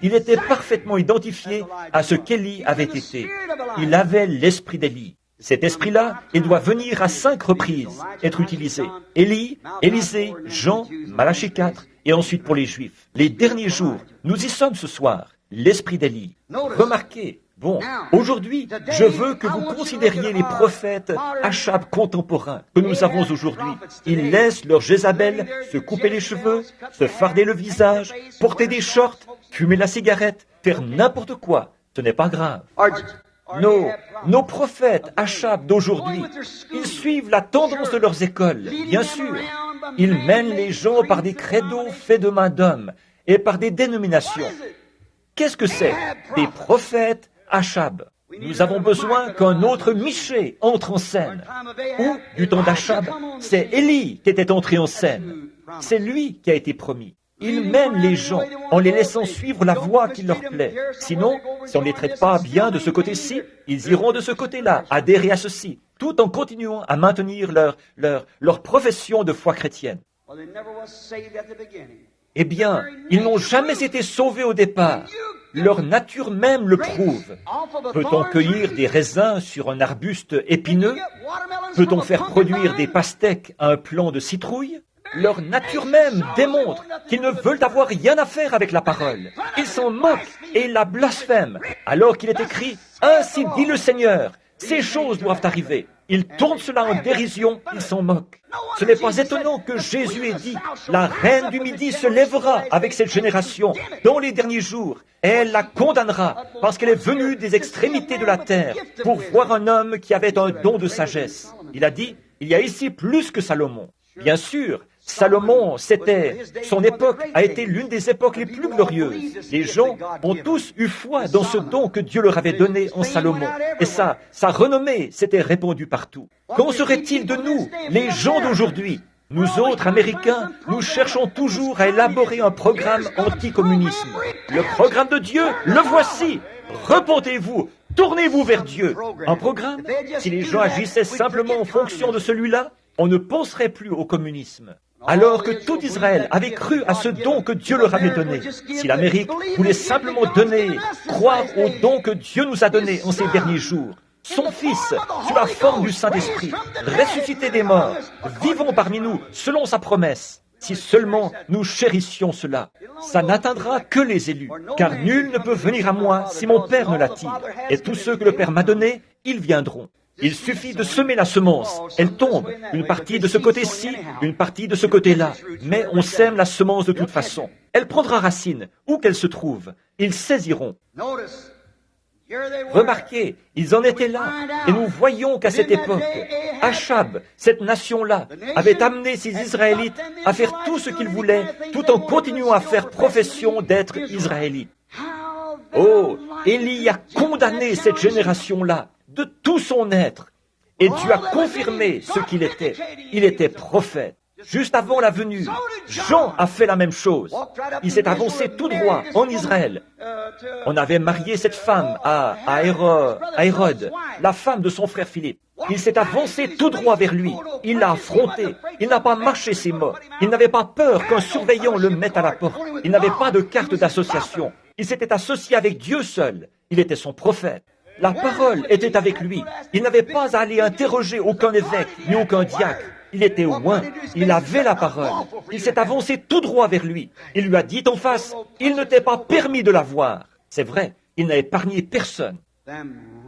Il était parfaitement identifié à ce qu'Élie avait été. Il avait l'esprit d'Élie. Cet esprit-là, il doit venir à 5 reprises être utilisé. Élie, Élisée, Jean, Malachie 4, et ensuite pour les Juifs. Les derniers jours, nous y sommes ce soir. L'esprit d'Élie. Remarquez, bon, aujourd'hui, je veux que vous considériez les prophètes Achab contemporains que nous avons aujourd'hui. Ils laissent leur Jézabel se couper les cheveux, se farder le visage, porter des shorts, fumer la cigarette, faire n'importe quoi. Ce n'est pas grave. Nos prophètes Achab d'aujourd'hui, ils suivent la tendance de leurs écoles, bien sûr. Ils mènent les gens par des credos faits de main d'homme et par des dénominations. Qu'est-ce que c'est? Des prophètes Achab. Nous avons besoin qu'un autre Michée entre en scène. Ou, du temps d'Achab, c'est Élie qui était entré en scène. C'est lui qui a été promis. Il mène les gens en les laissant suivre la voie qui leur plaît. Sinon, si on ne les traite pas bien de ce côté-ci, ils iront de ce côté-là, adhérer à ceci, tout en continuant à maintenir leur profession de foi chrétienne. Eh bien, ils n'ont jamais été sauvés au départ. Leur nature même le prouve. Peut-on cueillir des raisins sur un arbuste épineux? Peut-on faire produire des pastèques à un plant de citrouille? Leur nature même démontre qu'ils ne veulent avoir rien à faire avec la parole. Ils s'en moquent et la blasphèment, alors qu'il est écrit « Ainsi dit le Seigneur ». Ces choses doivent arriver. Ils tournent cela en dérision, ils s'en moquent. Ce n'est pas étonnant que Jésus ait dit « La reine du Midi se lèvera avec cette génération dans les derniers jours, et elle la condamnera, parce qu'elle est venue des extrémités de la terre pour voir un homme qui avait un don de sagesse. » Il a dit « Il y a ici plus que Salomon. » Bien sûr, Salomon, son époque a été l'une des époques les plus glorieuses. Les gens ont tous eu foi dans ce don que Dieu leur avait donné en Salomon. Et sa renommée s'était répandue partout. Qu'en serait-il de nous, les gens d'aujourd'hui? Nous autres, Américains, nous cherchons toujours à élaborer un programme anticommunisme. Le programme de Dieu, le voici. Repentez-vous, tournez-vous vers Dieu. Un programme? Si les gens agissaient simplement en fonction de celui-là, on ne penserait plus au communisme. Alors que tout Israël avait cru à ce don que Dieu leur avait donné. Si l'Amérique voulait simplement croire au don que Dieu nous a donné en ces derniers jours, son Fils, sous la forme du Saint-Esprit, ressuscité des morts, vivant parmi nous selon sa promesse. Si seulement nous chérissions cela, ça n'atteindra que les élus, car nul ne peut venir à moi si mon Père ne l'attire. Et tous ceux que le Père m'a donnés, ils viendront. Il suffit de semer la semence. Elle tombe, une partie de ce côté-ci, une partie de ce côté-là. Mais on sème la semence de toute façon. Elle prendra racine, où qu'elle se trouve. Ils saisiront. Remarquez, ils en étaient là. Et nous voyons qu'à cette époque, Achab, cette nation-là, avait amené ces Israélites à faire tout ce qu'ils voulaient, tout en continuant à faire profession d'être Israélites. Oh, Élie a condamné cette génération-là de tout son être. Et Dieu a confirmé ce qu'il était. Il était prophète. Juste avant la venue, Jean a fait la même chose. Il s'est avancé tout droit en Israël. On avait marié cette femme à Hérode, la femme de son frère Philippe. Il s'est avancé tout droit vers lui. Il l'a affronté. Il n'a pas marché ses morts. Il n'avait pas peur qu'un surveillant le mette à la porte. Il n'avait pas de carte d'association. Il s'était associé avec Dieu seul. Il était son prophète. La parole était avec lui. Il n'avait pas à aller interroger aucun évêque ni aucun diacre. Il était oint. Il avait la parole. Il s'est avancé tout droit vers lui. Il lui a dit en face, il ne t'est pas permis de la voir. C'est vrai, il n'a épargné personne.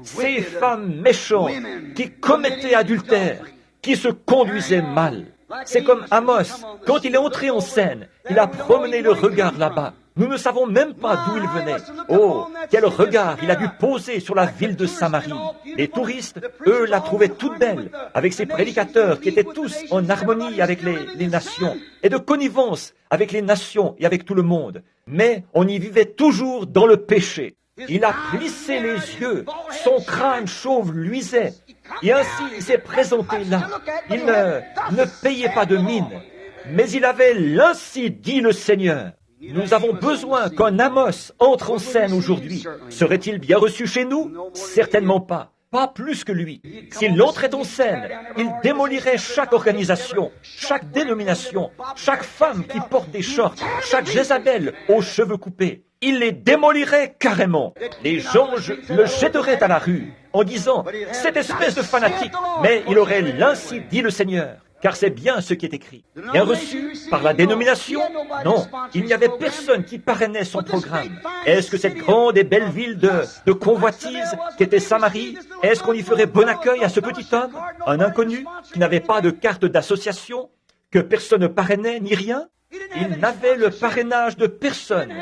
Ces femmes méchantes qui commettaient adultère, qui se conduisaient mal. C'est comme Amos, quand il est entré en scène, il a promené le regard là-bas. Nous ne savons même pas d'où il venait. Oh, quel regard il a dû poser sur la ville de Samarie. Les touristes, eux, la trouvaient toute belle, avec ses prédicateurs qui étaient tous en harmonie avec les nations, et de connivence avec les nations et avec tout le monde. Mais on y vivait toujours dans le péché. Il a plissé les yeux, son crâne chauve luisait, et ainsi il s'est présenté là. Il ne payait pas de mine, mais il avait l'ainsi dit le Seigneur. Nous avons besoin qu'un Amos entre en scène aujourd'hui. Serait-il bien reçu chez nous? Certainement pas. Pas plus que lui. S'il entrait en scène, il démolirait chaque organisation, chaque dénomination, chaque femme qui porte des shorts, chaque Jézabel aux cheveux coupés. il les démolirait carrément. Les gens le jetteraient à la rue en disant « Cette espèce de fanatique !» Mais il aurait « L'ainsi dit le Seigneur ». Car c'est bien ce qui est écrit. Bien reçu par la dénomination? Non, il n'y avait personne qui parrainait son programme. Est-ce que cette grande et belle ville de convoitise qu'était Samarie, est-ce qu'on y ferait bon accueil à ce petit homme, un inconnu, qui n'avait pas de carte d'association, que personne ne parrainait ni rien? Il n'avait le parrainage de personne.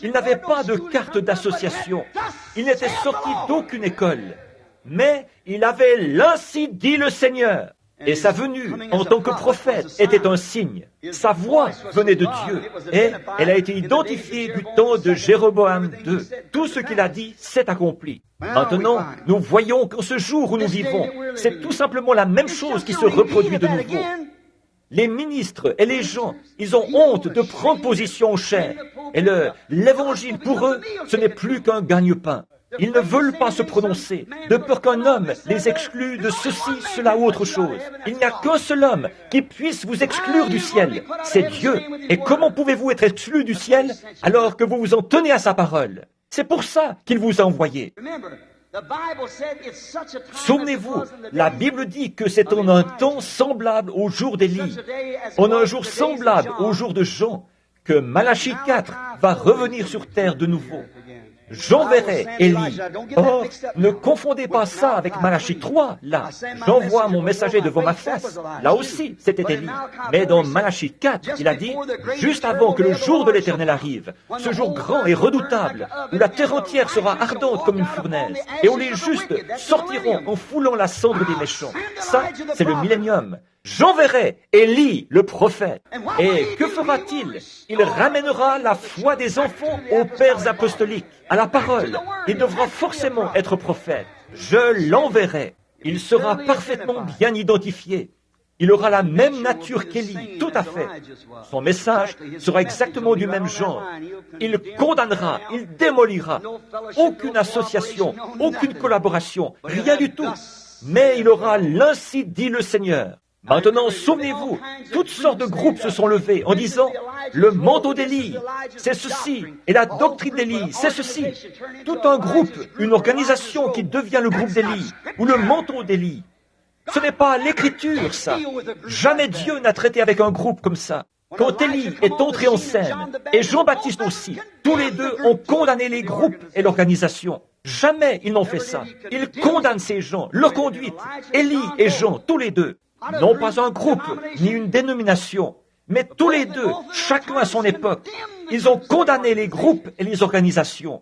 Il n'avait pas de carte d'association. Il n'était sorti d'aucune école. Mais il avait l'ainsi dit le Seigneur. Et sa venue en tant que prophète était un signe. Sa voix venait de Dieu et elle a été identifiée du temps de Jéroboam II. Tout ce qu'il a dit s'est accompli. Maintenant, nous voyons qu'en ce jour où nous vivons, c'est tout simplement la même chose qui se reproduit de nouveau. Les ministres et les gens, ils ont honte de prendre position en chair. Et l'évangile pour eux, ce n'est plus qu'un gagne-pain. Ils ne veulent pas se prononcer, de peur qu'un homme les exclue de ceci, cela ou autre chose. Il n'y a qu'un seul homme qui puisse vous exclure du ciel, c'est Dieu. Et comment pouvez-vous être exclu du ciel alors que vous vous en tenez à sa parole? C'est pour ça qu'il vous a envoyé. Souvenez-vous, la Bible dit que c'est en un temps semblable au jour d'Élie, en un jour semblable au jour de Jean, que Malachie 4 va revenir sur terre de nouveau. J'enverrai Élie. Or, ne confondez pas ça avec Malachie 3, là. J'envoie mon messager devant ma face. Là aussi, c'était Élie. Mais dans Malachie 4, il a dit, juste avant que le jour de l'Éternel arrive, ce jour grand et redoutable, où la terre entière sera ardente comme une fournaise, et où les justes sortiront en foulant la cendre des méchants. Ça, c'est le millénium. J'enverrai Élie, le prophète. Et que fera-t-il? Il ramènera la foi des enfants aux pères apostoliques, à la parole. Il devra forcément être prophète. Je l'enverrai. Il sera parfaitement bien identifié. Il aura la même nature qu'Élie, tout à fait. Son message sera exactement du même genre. Il condamnera, il démolira. Aucune association, aucune collaboration, rien du tout. Mais il aura l'ainsi dit le Seigneur. Maintenant, souvenez-vous, toutes sortes de groupes se sont levés en disant « Le manteau d'Élie, c'est ceci, et la doctrine d'Élie, c'est ceci. » Tout un groupe, une organisation qui devient le groupe d'Élie, ou le manteau d'Élie. Ce n'est pas l'Écriture, ça. Jamais Dieu n'a traité avec un groupe comme ça. Quand Élie est entré en scène, et Jean-Baptiste aussi, tous les deux ont condamné les groupes et l'organisation. Jamais ils n'ont fait ça. Ils condamnent ces gens, leur conduite. Élie et Jean, tous les deux. Non pas un groupe, ni une dénomination, mais tous les deux, chacun à son époque, ils ont condamné les groupes et les organisations.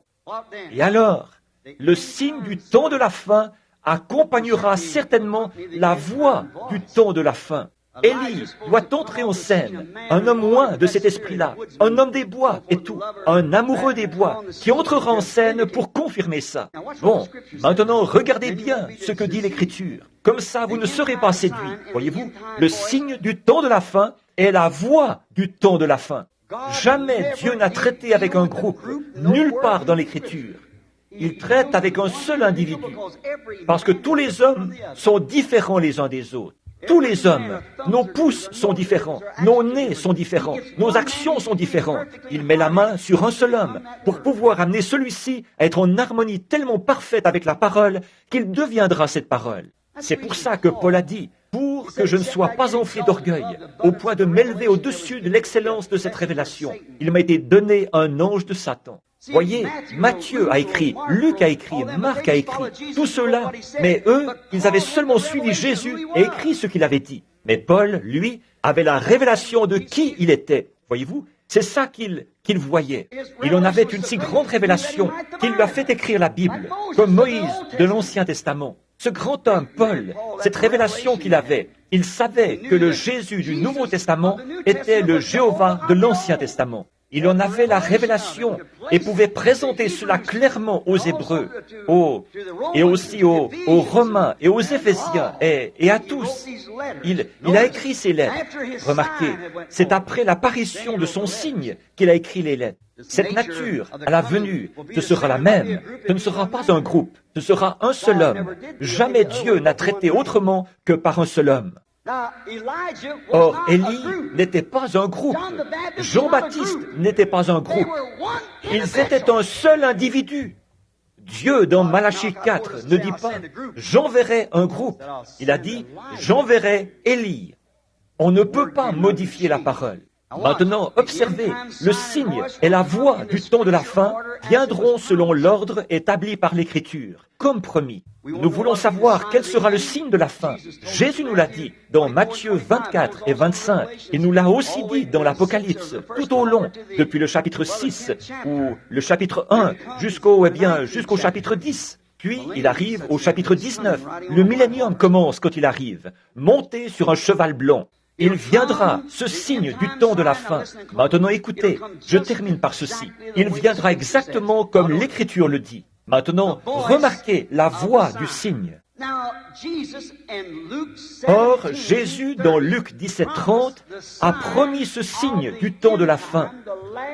Et alors, le signe du temps de la fin accompagnera certainement la voix du temps de la fin. Élie doit entrer en scène, un homme loin de cet esprit-là, un homme des bois et tout, un amoureux des bois, qui entrera en scène pour confirmer ça. Bon, maintenant regardez bien ce que dit l'Écriture. Comme ça, vous ne serez pas séduits. Voyez-vous, le signe du temps de la fin est la voix du temps de la fin. Jamais Dieu n'a traité avec un groupe, nulle part dans l'Écriture. Il traite avec un seul individu, parce que tous les hommes sont différents les uns des autres. Tous les hommes, nos pouces sont différents, nos nez sont différents, nos actions sont différentes. Il met la main sur un seul homme pour pouvoir amener celui-ci à être en harmonie tellement parfaite avec la parole qu'il deviendra cette parole. C'est pour ça que Paul a dit, pour que je ne sois pas enflé d'orgueil, au point de m'élever au-dessus de l'excellence de cette révélation, il m'a été donné un ange de Satan. Voyez, Matthieu a écrit, Luc a écrit, Marc a écrit, tout cela, mais eux, ils avaient seulement suivi Jésus et écrit ce qu'il avait dit. Mais Paul, lui, avait la révélation de qui il était. Voyez-vous, c'est ça qu'il voyait. Il en avait une si grande révélation qu'il lui a fait écrire la Bible, comme Moïse de l'Ancien Testament. Ce grand homme, Paul, cette révélation qu'il avait, il savait que le Jésus du Nouveau Testament était le Jéhovah de l'Ancien Testament. Il en avait la révélation et pouvait présenter cela clairement aux Hébreux, et aussi aux Romains et aux Éphésiens et à tous. Il a écrit ces lettres. Remarquez, c'est après l'apparition de son signe qu'il a écrit les lettres. Cette nature, à la venue, ce sera la même. Ce ne sera pas un groupe, ce sera un seul homme. Jamais Dieu n'a traité autrement que par un seul homme. Or, Élie n'était pas un groupe. Jean-Baptiste n'était pas un groupe. Ils étaient un seul individu. Dieu, dans Malachie 4, ne dit pas « j'enverrai un groupe ». Il a dit « j'enverrai Élie ». On ne peut pas modifier la parole. Maintenant, observez, le signe et la voix du temps de la fin viendront selon l'ordre établi par l'Écriture, comme promis. Nous voulons savoir quel sera le signe de la fin. Jésus nous l'a dit dans Matthieu 24 et 25. Il nous l'a aussi dit dans l'Apocalypse, tout au long, depuis le chapitre 6 ou le chapitre 1 jusqu'au chapitre 10. Puis, il arrive au chapitre 19. Le millénium commence quand il arrive, monté sur un cheval blanc. Il viendra, ce signe du temps de la fin. Maintenant, écoutez, je termine par ceci. Il viendra exactement comme l'Écriture le dit. Maintenant, remarquez la voix du signe. Or, Jésus, dans Luc 17:30, a promis ce signe du temps de la fin.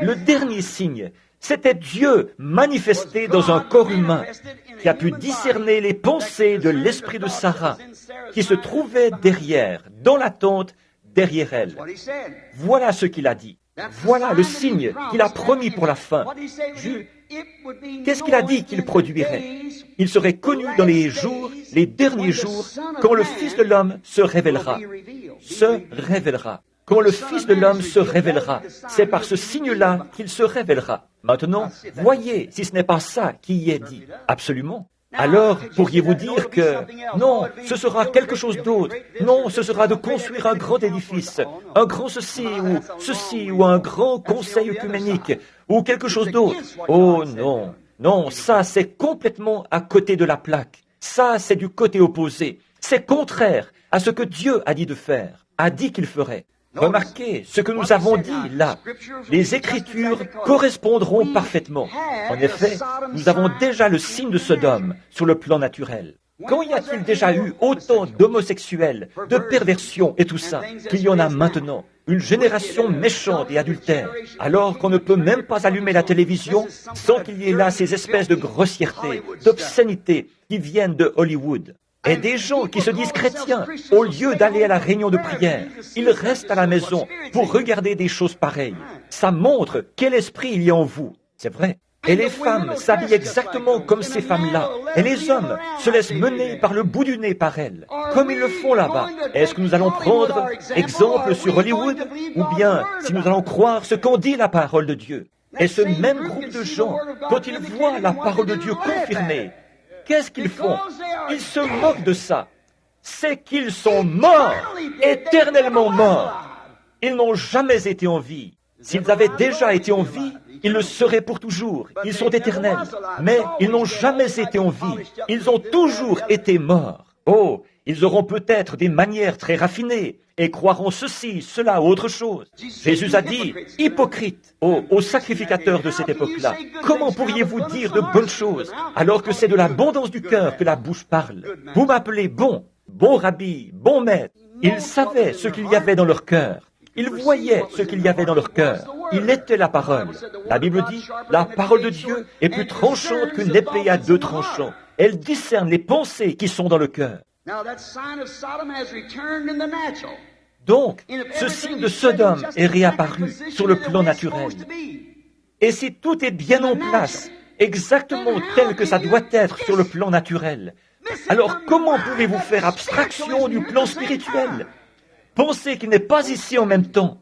Le dernier signe, c'était Dieu manifesté dans un corps humain, qui a pu discerner les pensées de l'esprit de Sarah, qui se trouvait derrière, dans la tente, derrière elle. Voilà ce qu'il a dit. Voilà le signe qu'il a promis pour la fin. Qu'est-ce qu'il a dit qu'il produirait? Il serait connu dans les jours, les derniers jours, quand le Fils de l'homme se révélera. Se révélera. Quand le Fils de l'homme se révélera, c'est par ce signe-là qu'il se révélera. Maintenant, voyez si ce n'est pas ça qui y est dit. Absolument. Alors, pourriez-vous dire que, non, ce sera quelque chose d'autre. Non, ce sera de construire un grand édifice, un grand ceci ou un grand conseil œcuménique, ou quelque chose d'autre. Oh non, non, ça c'est complètement à côté de la plaque. Ça c'est du côté opposé. C'est contraire à ce que Dieu a dit de faire, a dit qu'il ferait. Remarquez ce que nous avons dit là. Les Écritures correspondront parfaitement. En effet, nous avons déjà le signe de Sodome sur le plan naturel. Quand y a-t-il déjà eu autant d'homosexuels, de perversions et tout ça, qu'il y en a maintenant? Une génération méchante et adultère, alors qu'on ne peut même pas allumer la télévision sans qu'il y ait là ces espèces de grossièretés, d'obscénités qui viennent de Hollywood. Et des gens qui se disent chrétiens, au lieu d'aller à la réunion de prière, ils restent à la maison pour regarder des choses pareilles. Ça montre quel esprit il y a en vous. C'est vrai. Et les femmes s'habillent exactement comme ces femmes-là. Et les hommes se laissent mener par le bout du nez par elles, comme ils le font là-bas. Est-ce que nous allons prendre exemple sur Hollywood? Ou bien si nous allons croire ce qu'en dit la parole de Dieu? Et ce même groupe de gens, quand ils voient la parole de Dieu confirmée, qu'est-ce qu'ils font? Ils se moquent de ça. C'est qu'ils sont morts, éternellement morts. Ils n'ont jamais été en vie. S'ils avaient déjà été en vie, ils le seraient pour toujours. Ils sont éternels. Mais ils n'ont jamais été en vie. Ils ont toujours été morts. Oh, ils auront peut-être des manières très raffinées et croiront ceci, cela, autre chose. Jésus a dit, hypocrite, aux sacrificateurs de cette époque-là, comment pourriez-vous dire de bonnes choses alors que c'est de l'abondance du cœur que la bouche parle? Vous m'appelez bon, bon rabbi, bon maître. Ils savaient ce qu'il y avait dans leur cœur. Ils voyaient ce qu'il y avait dans leur cœur. Il était la parole. La Bible dit, la parole de Dieu est plus tranchante qu'une épée à deux tranchants. Elle discerne les pensées qui sont dans le cœur. Donc, ce signe de Sodome est réapparu sur le plan naturel. Et si tout est bien en place, exactement tel que ça doit être sur le plan naturel, alors comment pouvez-vous faire abstraction du plan spirituel? Pensez qu'il n'est pas ici en même temps.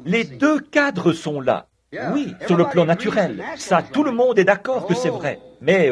Les deux cadres sont là. Oui, sur le plan naturel, ça, tout le monde est d'accord que c'est vrai. Mais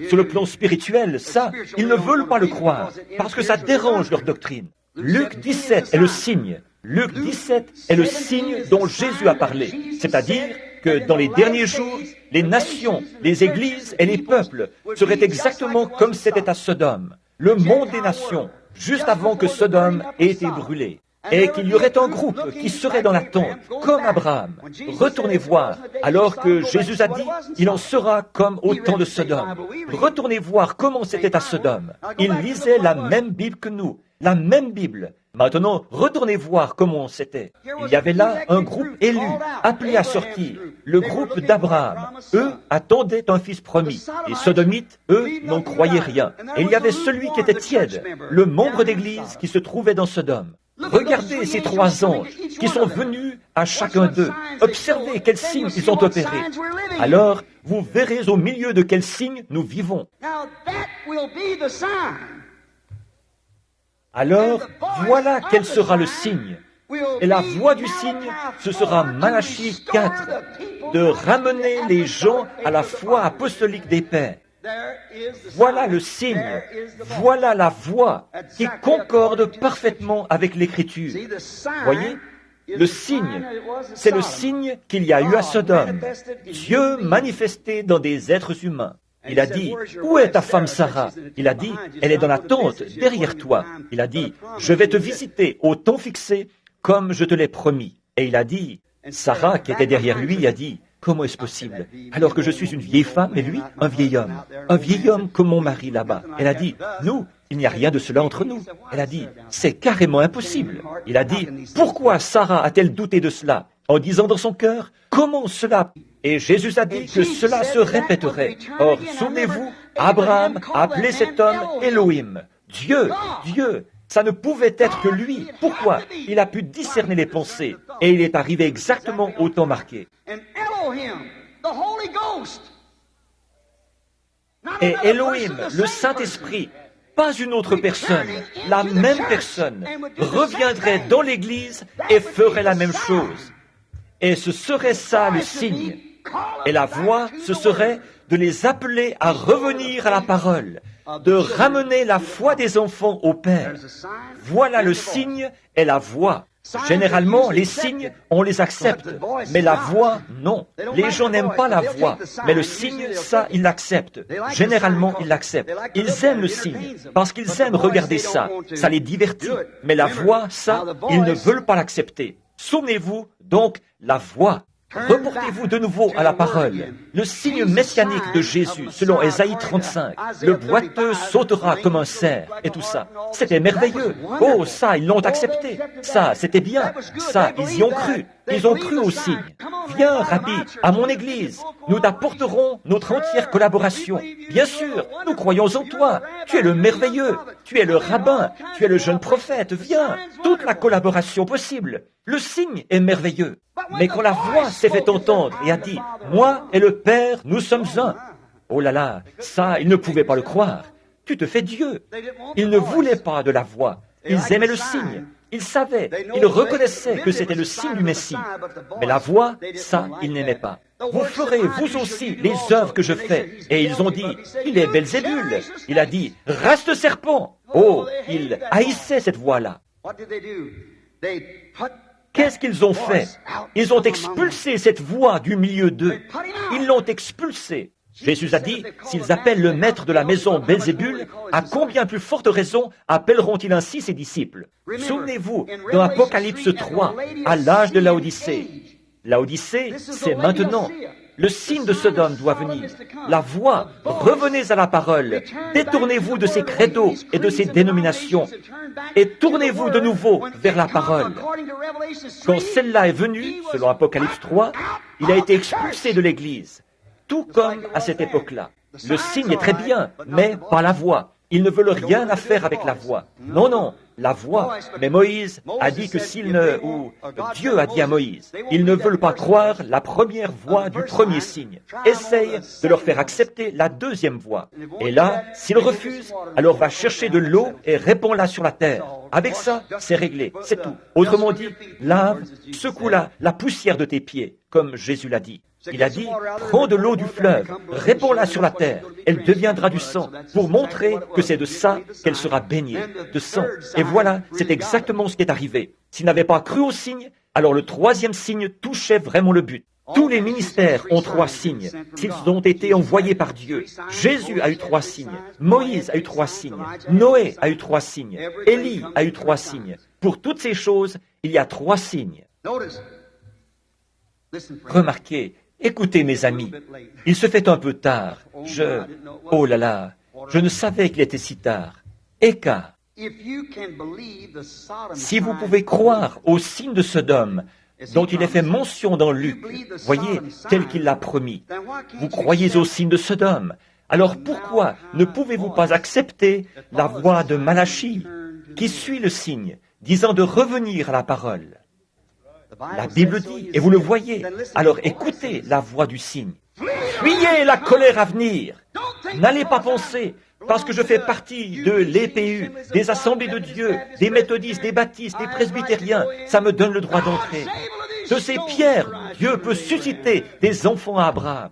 sur le plan spirituel, ça, ils ne veulent pas le croire, parce que ça dérange leur doctrine. Luc 17 est le signe. Luc 17 est le signe dont Jésus a parlé. C'est-à-dire que dans les derniers jours, les nations, les églises et les peuples seraient exactement comme c'était à Sodome. Le monde des nations, juste avant que Sodome ait été brûlé. Et qu'il y aurait un groupe qui serait dans l'attente, comme Abraham. Retournez voir, alors que Jésus a dit, il en sera comme au temps de Sodome. Retournez voir comment c'était à Sodome. Ils lisaient la même Bible que nous, la même Bible. Maintenant, retournez voir comment c'était. Il y avait là un groupe élu, appelé à sortir, le groupe d'Abraham. Eux attendaient un fils promis. Les Sodomites, eux, n'en croyaient rien. Et il y avait celui qui était tiède, le membre d'église qui se trouvait dans Sodome. Regardez ces trois anges qui sont venus à chacun d'eux. Observez quels signes ils ont opérés. Alors, vous verrez au milieu de quels signes nous vivons. Alors, voilà quel sera le signe. Et la voix du signe, ce sera Malachie 4, de ramener les gens à la foi apostolique des pères. Voilà le signe, voilà la voix qui concorde parfaitement avec l'Écriture. Voyez, le signe, c'est le signe qu'il y a eu à Sodome. Dieu manifesté dans des êtres humains. Il a dit, où est ta femme Sarah? Il a dit, elle est dans la tente, derrière toi. Il a dit, je vais te visiter au temps fixé, comme je te l'ai promis. Et il a dit, Sarah, qui était derrière lui, a dit, comment est-ce possible? Alors que je suis une vieille femme et lui, un vieil homme. Un vieil homme comme mon mari là-bas. Elle a dit, nous, il n'y a rien de cela entre nous. Elle a dit, c'est carrément impossible. Il a dit, pourquoi Sarah a-t-elle douté de cela? En disant dans son cœur, comment cela? Et Jésus a dit que cela se répéterait. Or, souvenez-vous, Abraham a appelé cet homme Elohim. Dieu, Dieu. Ça ne pouvait être que lui. Pourquoi? Il a pu discerner les pensées. Et il est arrivé exactement au temps marqué. Et Elohim, le Saint-Esprit, pas une autre personne, la même personne, reviendrait dans l'Église et ferait la même chose. Et ce serait ça le signe. Et la voie, ce serait de les appeler à revenir à la parole, de ramener la foi des enfants au Père. Voilà le signe et la voie. Généralement, les signes, on les accepte, mais la voix, non. Les gens n'aiment pas la voix, mais le signe, ça, ils l'acceptent. Généralement, ils l'acceptent. Ils aiment le signe, parce qu'ils aiment regarder ça. Ça les divertit. Mais la voix, ça, ils ne veulent pas l'accepter. Souvenez-vous, donc, la voix. Reportez-vous de nouveau à la parole. Le signe messianique de Jésus, selon Ésaïe 35. Le boiteux sautera comme un cerf, et tout ça. C'était merveilleux. Oh, ça, ils l'ont accepté. Ça, c'était bien. Ça, ils y ont cru. Ils ont cru au signe. Viens, Rabbi, à mon église. Nous t'apporterons notre entière collaboration. Bien sûr, nous croyons en toi. Tu es le merveilleux. Tu es le rabbin. Tu es le jeune prophète. Viens. Toute la collaboration possible. Le signe est merveilleux. Mais quand la voix s'est fait entendre et a dit, moi et le Père, nous sommes un. Oh là là, ça, ils ne pouvaient pas le croire. Tu te fais Dieu. Ils ne voulaient pas de la voix. Ils aimaient le signe. Ils savaient, ils reconnaissaient que c'était le signe du Messie. Mais la voix, ça, ils n'aimaient pas. Vous ferez, vous aussi, les œuvres que je fais. Et ils ont dit, il est Belzébul. Il a dit, reste serpent. Oh, ils haïssaient cette voix-là. Qu'est-ce qu'ils ont fait? Ils ont expulsé cette voix du milieu d'eux. Ils l'ont expulsée. Jésus a dit, s'ils appellent le maître de la maison Belzébul, à combien plus forte raison appelleront-ils ainsi ses disciples? Souvenez-vous, dans Apocalypse 3, à l'âge de Laodicée. Laodicée, c'est maintenant. Le signe de Sodome doit venir. La voix, revenez à la parole. Détournez-vous de ces credos et de ces dénominations. Et tournez-vous de nouveau vers la parole. Quand celle-là est venue, selon Apocalypse 3, il a été expulsé de l'Église. Tout comme à cette époque-là. Le signe est très bien, mais pas la voix. Ils ne veulent rien à faire avec la voix. Non, non, la voix. Mais Moïse a dit que Dieu a dit à Moïse, ils ne veulent pas croire la première voix du premier signe. Essaye de leur faire accepter la deuxième voix. Et là, s'ils refusent, alors va chercher de l'eau et répands-la sur la terre. Avec ça, c'est réglé, c'est tout. Autrement dit, lave, secoue la poussière de tes pieds, comme Jésus l'a dit. Il a dit, prends de l'eau du fleuve, répands-la sur la terre, elle deviendra du sang, pour montrer que c'est de ça qu'elle sera baignée, de sang. Et voilà, c'est exactement ce qui est arrivé. S'ils n'avaient pas cru au signe, alors le troisième signe touchait vraiment le but. Tous les ministères ont 3 signes, s'ils ont été envoyés par Dieu. Jésus a eu 3 signes, Moïse a eu 3 signes, Noé a eu 3 signes, Élie a eu 3 signes. Pour toutes ces choses, il y a 3 signes. Remarquez, écoutez mes amis, il se fait un peu tard. Oh là là, je ne savais qu'il était si tard. Eka, Si vous pouvez croire au signe de Sodome, dont il est fait mention dans Luc, voyez, tel qu'il l'a promis, vous croyez au signe de Sodome, alors pourquoi ne pouvez-vous pas accepter la voix de Malachie, qui suit le signe, disant de revenir à la parole? La Bible dit, et vous le voyez, alors écoutez la voix du signe. Fuyez la colère à venir. N'allez pas penser, parce que je fais partie de l'EPU, des Assemblées de Dieu, des méthodistes, des baptistes, des presbytériens, ça me donne le droit d'entrer. De ces pierres, Dieu peut susciter des enfants à Abraham.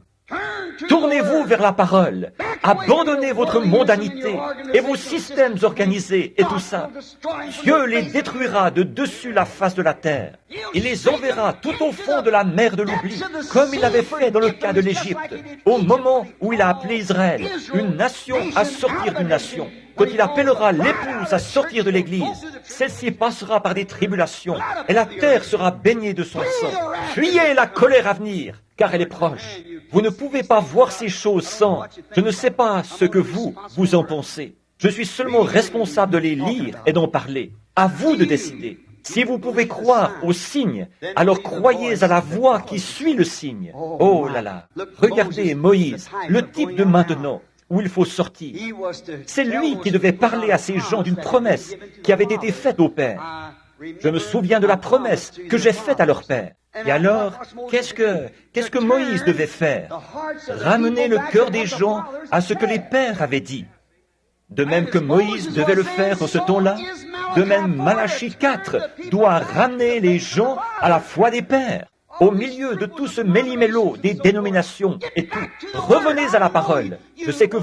Tournez-vous vers la parole, abandonnez votre mondanité et vos systèmes organisés et tout ça. Dieu les détruira de dessus la face de la terre. Il les enverra tout au fond de la mer de l'oubli, comme il l'avait fait dans le cas de l'Égypte, au moment où il a appelé Israël, une nation à sortir d'une nation. Quand il appellera l'épouse à sortir de l'Église, celle-ci passera par des tribulations, et la terre sera baignée de son sang. Fuyez la colère à venir, car elle est proche. Vous ne pouvez pas voir ces choses sans. Je ne sais pas ce que vous en pensez. Je suis seulement responsable de les lire et d'en parler. À vous de décider. Si vous pouvez croire au signe, alors croyez à la voix qui suit le signe. Oh là là. Regardez Moïse, le type de maintenant, où il faut sortir. C'est lui qui devait parler à ces gens d'une promesse qui avait été faite au Père. Je me souviens de la promesse que j'ai faite à leur Père. Et alors, qu'est-ce que Moïse devait faire? Ramener le cœur des gens à ce que les pères avaient dit. De même que Moïse devait le faire en ce temps-là, de même Malachie 4 doit ramener les gens à la foi des pères. Au milieu de tout ce méli-mélo des dénominations et tout, revenez à la parole. Je sais que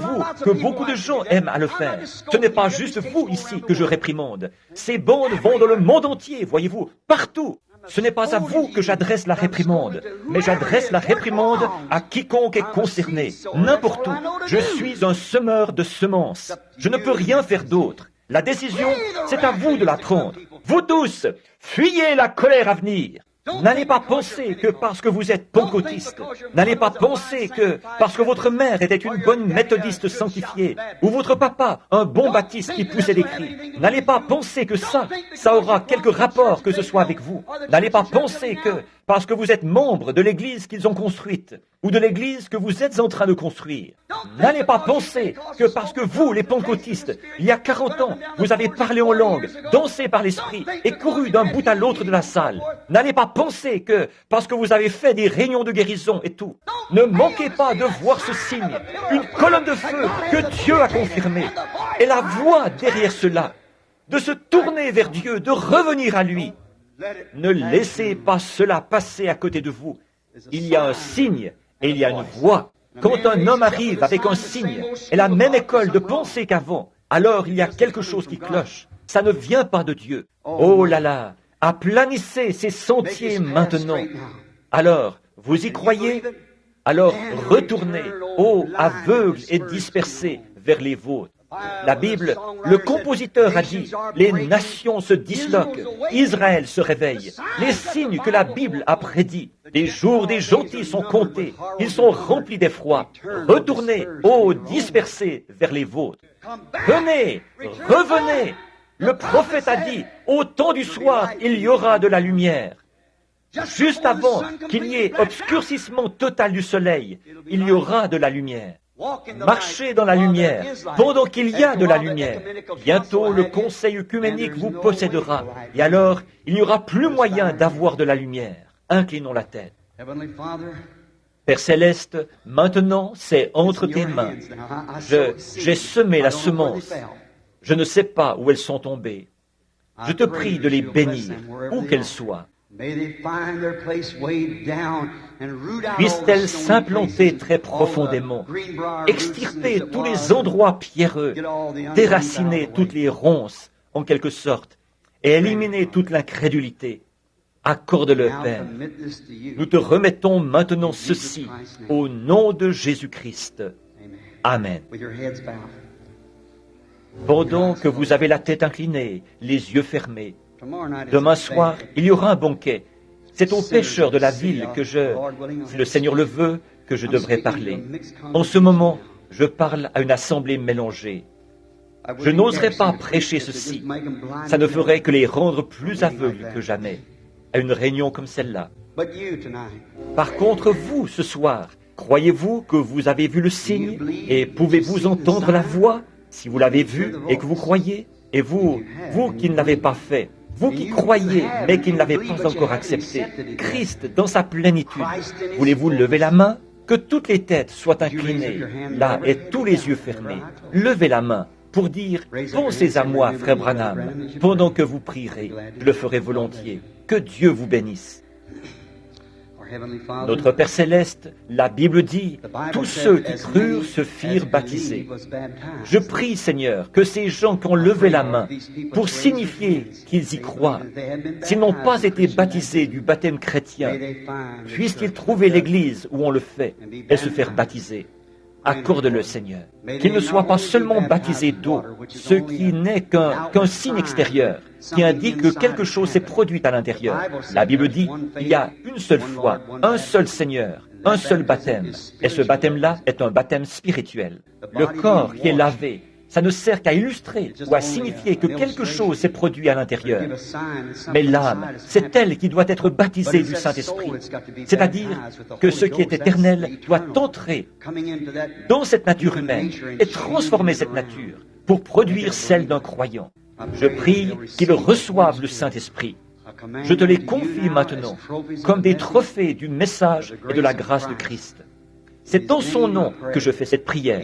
beaucoup de gens aiment à le faire. Ce n'est pas juste vous ici que je réprimande. Ces bandes vont dans le monde entier, voyez-vous, partout. Ce n'est pas à vous que j'adresse la réprimande, mais j'adresse la réprimande à quiconque est concerné, n'importe où. Je suis un semeur de semences. Je ne peux rien faire d'autre. La décision, c'est à vous de la prendre. Vous tous, fuyez la colère à venir. N'allez pas penser que parce que vous êtes pentecôtiste, n'allez pas penser que parce que votre mère était une bonne méthodiste sanctifiée, ou votre papa un bon baptiste qui poussait des cris, n'allez pas penser que ça aura quelque rapport que ce soit avec vous. N'allez pas penser que parce que vous êtes membre de l'église qu'ils ont construite, ou de l'église que vous êtes en train de construire. N'allez pas penser que parce que vous, les pentecôtistes, il y a 40 ans, vous avez parlé en langue, dansé par l'esprit et couru d'un bout à l'autre de la salle. N'allez pas penser que parce que vous avez fait des réunions de guérison et tout. Ne manquez pas de voir ce signe, une colonne de feu que Dieu a confirmée. Et la voix derrière cela, de se tourner vers Dieu, de revenir à lui. Ne laissez pas cela passer à côté de vous. Il y a un signe et il y a une voix. Quand un homme arrive avec un signe et la même école de pensée qu'avant, alors il y a quelque chose qui cloche. Ça ne vient pas de Dieu. Oh là là, aplanissez ces sentiers maintenant. Alors, vous y croyez? Alors retournez, ô aveugles et dispersés, vers les vôtres. La Bible, le compositeur a dit, les nations se disloquent, Israël se réveille. Les signes que la Bible a prédits, les jours des gentils sont comptés, ils sont remplis d'effroi. Retournez, ô dispersés, vers les vôtres. Venez, revenez. Le prophète a dit, au temps du soir, il y aura de la lumière. Juste avant qu'il y ait obscurcissement total du soleil, il y aura de la lumière. Marchez dans la lumière, pendant qu'il y a de la lumière. Bientôt, le conseil œcuménique vous possédera, et alors, il n'y aura plus moyen d'avoir de la lumière. Inclinons la tête. Père Céleste, maintenant, c'est entre tes mains. J'ai semé la semence. Je ne sais pas où elles sont tombées. Je te prie de les bénir, où qu'elles soient. Puissent-elles s'implanter très profondément, extirper tous les endroits pierreux, déraciner toutes les ronces, en quelque sorte, et éliminer toute l'incrédulité. Accorde-le, Père. Nous te remettons maintenant ceci, au nom de Jésus-Christ. Amen. Pendant que vous avez la tête inclinée, les yeux fermés, demain soir, il y aura un banquet. C'est aux pécheurs de la ville que si le Seigneur le veut, que je devrais parler. En ce moment, je parle à une assemblée mélangée. Je n'oserais pas prêcher ceci. Ça ne ferait que les rendre plus aveugles que jamais à une réunion comme celle-là. Par contre, vous, ce soir, croyez-vous que vous avez vu le signe et pouvez-vous entendre la voix si vous l'avez vu et que vous croyez? Et vous qui ne l'avez pas fait, vous qui croyez mais qui ne l'avez pas encore accepté, Christ dans sa plénitude, voulez-vous lever la main? Que toutes les têtes soient inclinées, là, et tous les yeux fermés. Levez la main pour dire « Pensez à moi, frère Branham, pendant que vous prierez, je le ferai volontiers. Que Dieu vous bénisse. » Notre Père Céleste, la Bible dit, tous ceux qui crurent se firent baptiser. Je prie, Seigneur, que ces gens qui ont levé la main pour signifier qu'ils y croient, s'ils n'ont pas été baptisés du baptême chrétien, puissent-ils trouver l'église où on le fait et se faire baptiser. Accorde-le, Seigneur. Qu'ils ne soient pas seulement baptisés d'eau, ce qui n'est qu'un signe extérieur, qui indique que quelque chose s'est produit à l'intérieur. La Bible dit, il y a une seule foi, un seul Seigneur, un seul baptême. Et ce baptême-là est un baptême spirituel. Le corps qui est lavé, ça ne sert qu'à illustrer ou à signifier que quelque chose s'est produit à l'intérieur. Mais l'âme, c'est elle qui doit être baptisée du Saint-Esprit. C'est-à-dire que ce qui est éternel doit entrer dans cette nature humaine et transformer cette nature pour produire celle d'un croyant. Je prie qu'ils reçoivent le Saint-Esprit. Je te les confie maintenant comme des trophées du message et de la grâce de Christ. C'est dans son nom que je fais cette prière.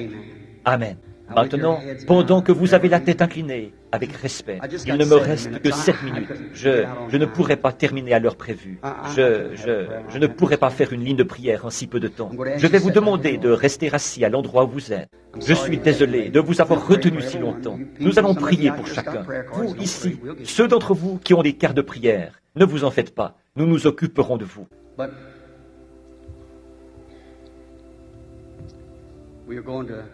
Amen. Maintenant, pendant que vous avez la tête inclinée, avec respect, il ne me reste que 7 minutes. Je ne pourrai pas terminer à l'heure prévue. Je ne pourrai pas faire une ligne de prière en si peu de temps. Je vais vous demander de rester assis à l'endroit où vous êtes. Je suis désolé de vous avoir retenu si longtemps. Nous allons prier pour chacun. Vous, ici, ceux d'entre vous qui ont des cartes de prière, ne vous en faites pas. Nous nous occuperons de vous.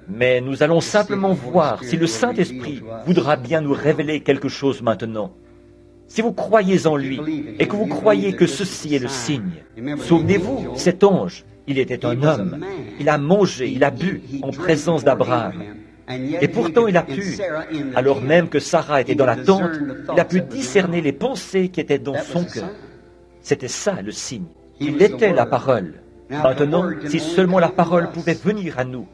Mais nous allons simplement voir si le Saint-Esprit voudra bien nous révéler quelque chose maintenant. Si vous croyez en lui et que vous croyez que ceci est le signe, souvenez-vous, cet ange, il était un homme. Il a mangé, il a bu en présence d'Abraham. Et pourtant il a pu, alors même que Sarah était dans la tente, il a pu discerner les pensées qui étaient dans son cœur. C'était ça le signe. Il était la parole. Maintenant, si seulement la parole pouvait venir à nous,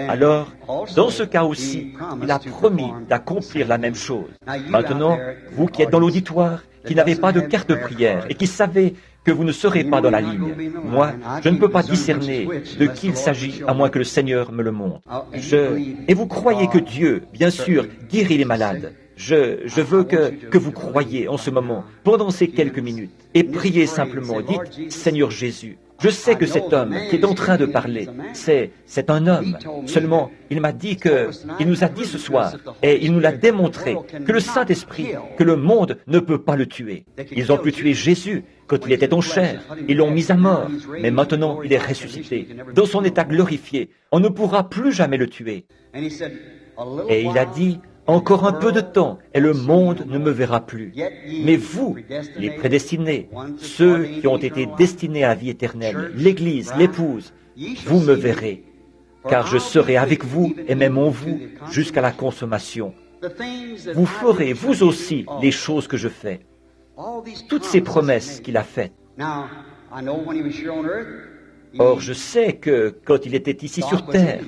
alors, dans ce cas aussi, il a promis d'accomplir la même chose. Maintenant, vous qui êtes dans l'auditoire, qui n'avez pas de carte de prière et qui savez que vous ne serez pas dans la ligne, moi, je ne peux pas discerner de qui il s'agit à moins que le Seigneur me le montre. Et vous croyez que Dieu, bien sûr, guérit les malades. Je veux que vous croyiez en ce moment, pendant ces quelques minutes, et priez simplement. Dites, Seigneur Jésus, je sais que cet homme qui est en train de parler, c'est un homme. Seulement, il m'a dit il nous a dit ce soir, et il nous l'a démontré, que le Saint-Esprit, que le monde ne peut pas le tuer. Ils ont pu tuer Jésus quand il était en chair. Ils l'ont mis à mort. Mais maintenant, il est ressuscité. Dans son état glorifié, on ne pourra plus jamais le tuer. Et il a dit, encore un peu de temps, et le monde ne me verra plus. Mais vous, les prédestinés, ceux qui ont été destinés à la vie éternelle, l'Église, l'épouse, vous me verrez, car je serai avec vous et même en vous jusqu'à la consommation. Vous ferez, vous aussi, les choses que je fais. Toutes ces promesses qu'il a faites. Or, je sais que quand il était ici sur terre,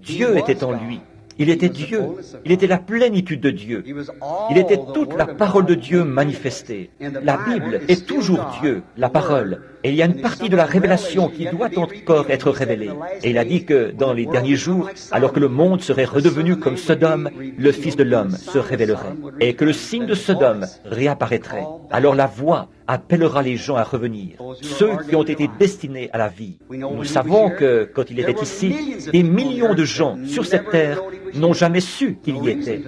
Dieu était en lui. Il était Dieu, il était la plénitude de Dieu, il était toute la parole de Dieu manifestée. La Bible est toujours Dieu, la parole, et il y a une partie de la révélation qui doit encore être révélée. Et il a dit que dans les derniers jours, alors que le monde serait redevenu comme Sodome, le Fils de l'homme se révélerait, et que le signe de Sodome réapparaîtrait. Alors la voix appellera les gens à revenir, ceux qui ont été destinés à la vie. Nous savons que, quand il était ici, des millions de gens sur cette terre n'ont jamais su qu'il y était.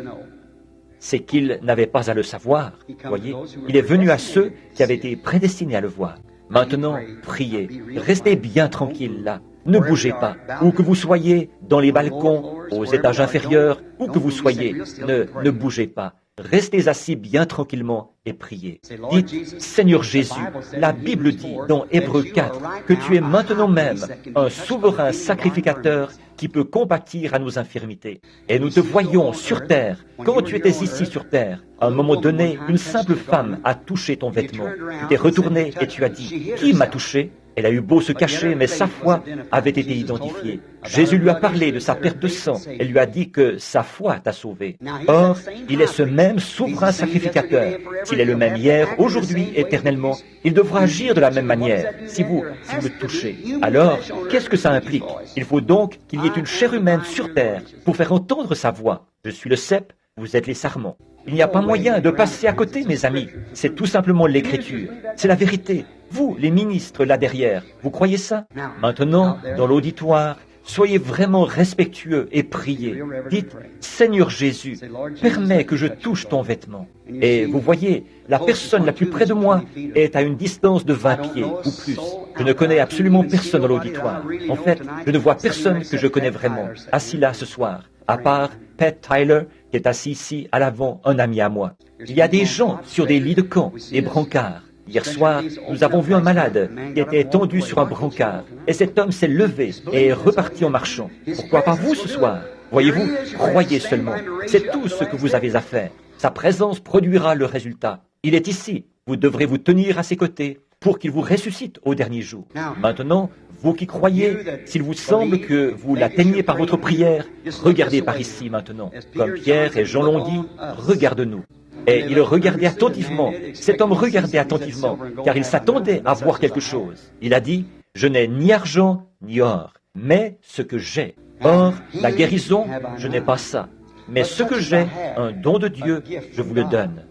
C'est qu'ils n'avaient pas à le savoir, voyez. Il est venu à ceux qui avaient été prédestinés à le voir. Maintenant, priez, restez bien tranquilles là. Ne bougez pas. Où que vous soyez, dans les balcons, aux étages inférieurs, où que vous soyez, ne bougez pas. Restez assis bien tranquillement et priez. Dites, Seigneur Jésus, la Bible dit dans Hébreux 4 que tu es maintenant même un souverain sacrificateur qui peut compatir à nos infirmités. Et nous te voyons sur terre, quand tu étais ici sur terre. À un moment donné, une simple femme a touché ton vêtement. Tu t'es retourné et tu as dit, qui m'a touché ? Elle a eu beau se cacher, mais sa foi avait été identifiée. Jésus lui a parlé de sa perte de sang et lui a dit que sa foi t'a sauvé. Or, il est ce même souverain sacrificateur. S'il est le même hier, aujourd'hui, éternellement, il devra agir de la même manière si vous le touchez. Alors, qu'est-ce que ça implique? Il faut donc qu'il y ait une chair humaine sur terre pour faire entendre sa voix. Je suis le cep, vous êtes les sarments. Il n'y a pas moyen de passer à côté, mes amis. C'est tout simplement l'Écriture. C'est la vérité. Vous, les ministres là derrière, vous croyez ça? Maintenant, dans l'auditoire, soyez vraiment respectueux et priez. Dites, Seigneur Jésus, permets que je touche ton vêtement. Et vous voyez, la personne la plus près de moi est à une distance de 20 pieds ou plus. Je ne connais absolument personne dans l'auditoire. En fait, je ne vois personne que je connais vraiment, assis là ce soir, à part Pat Tyler, qui est assis ici à l'avant, un ami à moi. Il y a des gens sur des lits de camp, des brancards. Hier soir, nous avons vu un malade qui était étendu sur un brancard. Et cet homme s'est levé et est reparti en marchant. Pourquoi pas vous ce soir? Voyez-vous, croyez seulement. C'est tout ce que vous avez à faire. Sa présence produira le résultat. Il est ici. Vous devrez vous tenir à ses côtés pour qu'il vous ressuscite au dernier jour. Maintenant, vous qui croyez, s'il vous semble que vous l'atteignez par votre prière, regardez par ici maintenant. Comme Pierre et Jean l'ont dit, regarde-nous. Et il regardait attentivement. Cet homme regardait attentivement, car il s'attendait à voir quelque chose. Il a dit, je n'ai ni argent ni or, mais ce que j'ai. Or, la guérison, je n'ai pas ça. Mais ce que j'ai, un don de Dieu, je vous le donne.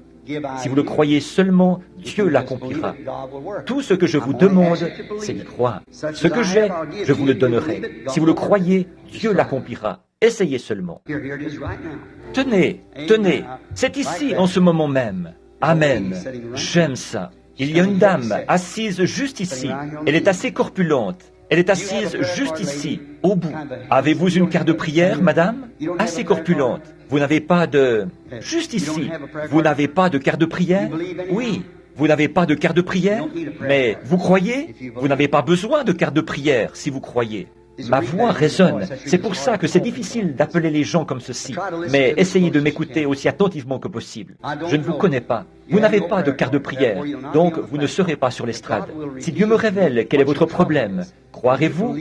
Si vous le croyez seulement, Dieu l'accomplira. Tout ce que je vous demande, c'est d'y croire. Ce que j'ai, je vous le donnerai. Si vous le croyez, Dieu l'accomplira. Essayez seulement. Tenez, tenez, c'est ici en ce moment même. Amen. J'aime ça. Il y a une dame assise juste ici. Elle est assez corpulente. Elle est assise juste ici, au bout. Avez-vous une carte de prière, madame? Assez corpulente. Vous n'avez pas de... Juste ici. Vous n'avez pas de carte de prière? Oui. Vous n'avez pas de carte de prière? Mais vous croyez? Vous n'avez pas besoin de carte de prière si vous croyez. Ma voix résonne. C'est pour ça que c'est difficile d'appeler les gens comme ceci. Mais essayez de m'écouter aussi attentivement que possible. Je ne vous connais pas. Vous n'avez pas de carte de prière. Donc, vous ne serez pas sur l'estrade. Si Dieu me révèle quel est votre problème, croirez-vous,